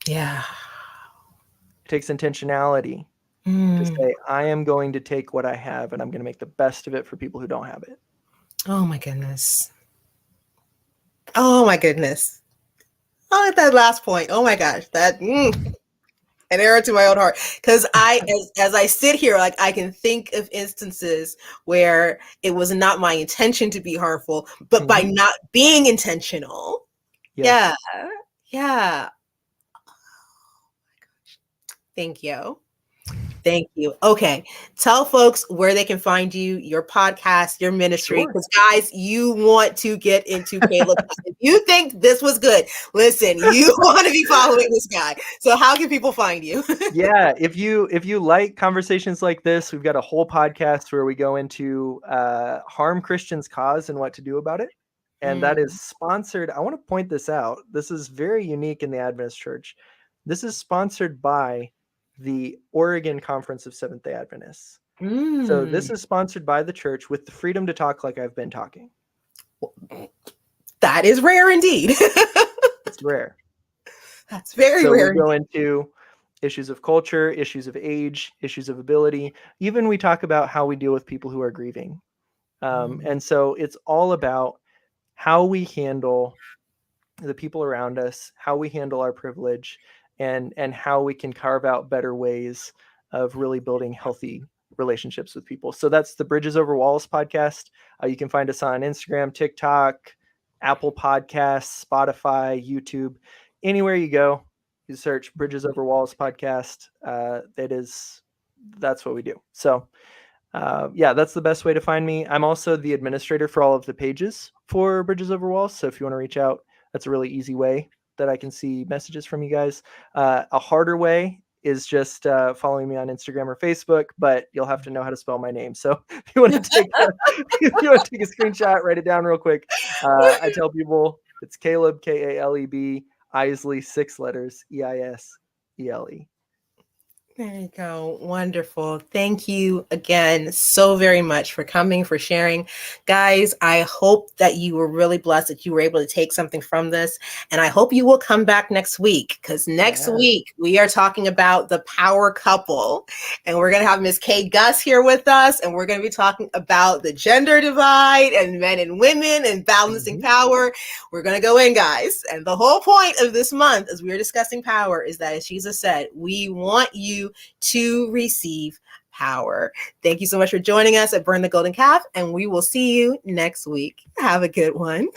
yeah. It takes intentionality to Mm. say, I am going to take what I have and I'm going to make the best of it for people who don't have it. Oh my goodness. Oh my goodness. Oh, that last point. Oh my gosh. An arrow to my own heart. Because as I sit here, like I can think of instances where it was not my intention to be harmful, but by Mm-hmm. not being intentional. Yeah. Yes. Yeah. Thank you. Thank you. Okay. Tell folks where they can find you, your podcast, your ministry. Sure. Because, guys, you want to get into Kaleb. If you think this was good, listen, you want to be following this guy. So, how can people find you? Yeah, if you like conversations like this, we've got a whole podcast where we go into harm Christians cause and what to do about it. And that is Mm, sponsored. I want to point this out. This is very unique in the Adventist Church. This is sponsored by the Oregon Conference of Seventh-day Adventists. So this mm. is sponsored by the church with the freedom to talk like I've been talking. That is rare indeed. It's rare. That's very So we rare. go into issues of culture, issues of age, issues of ability. Even we talk about how we deal with people who are grieving. Mm, And so it's all about how we handle the people around us, how we handle our privilege, and how we can carve out better ways of really building healthy relationships with people. So that's the Bridges Over Walls podcast. You can find us on Instagram, TikTok, Apple Podcasts, Spotify, YouTube, anywhere you go. You search Bridges Over Walls podcast. That's what we do. So yeah, that's the best way to find me. I'm also the administrator for all of the pages for Bridges Over Walls. So if you want to reach out, that's a really easy way that I can see messages from you guys. A harder way is just following me on Instagram or Facebook, but you'll have to know how to spell my name. So if you want to take if you want to take a screenshot, write it down real quick. I tell people it's Kaleb, Kaleb, Eisele, 6 letters, Eisele. There you go. Wonderful. Thank you again so very much for coming, for sharing. Guys, I hope that you were really blessed, that you were able to take something from this. And I hope you will come back next week, because next Yeah. week we are talking about the power couple. And we're going to have Miss Kay Gus here with us. And we're going to be talking about the gender divide and men and women and balancing power. We're going to go in, guys. And the whole point of this month, as we are discussing power, is that, as Jesus said, we want you you to receive power. Thank you so much for joining us at Burn the Golden Calf, and we will see you next week. Have a good one.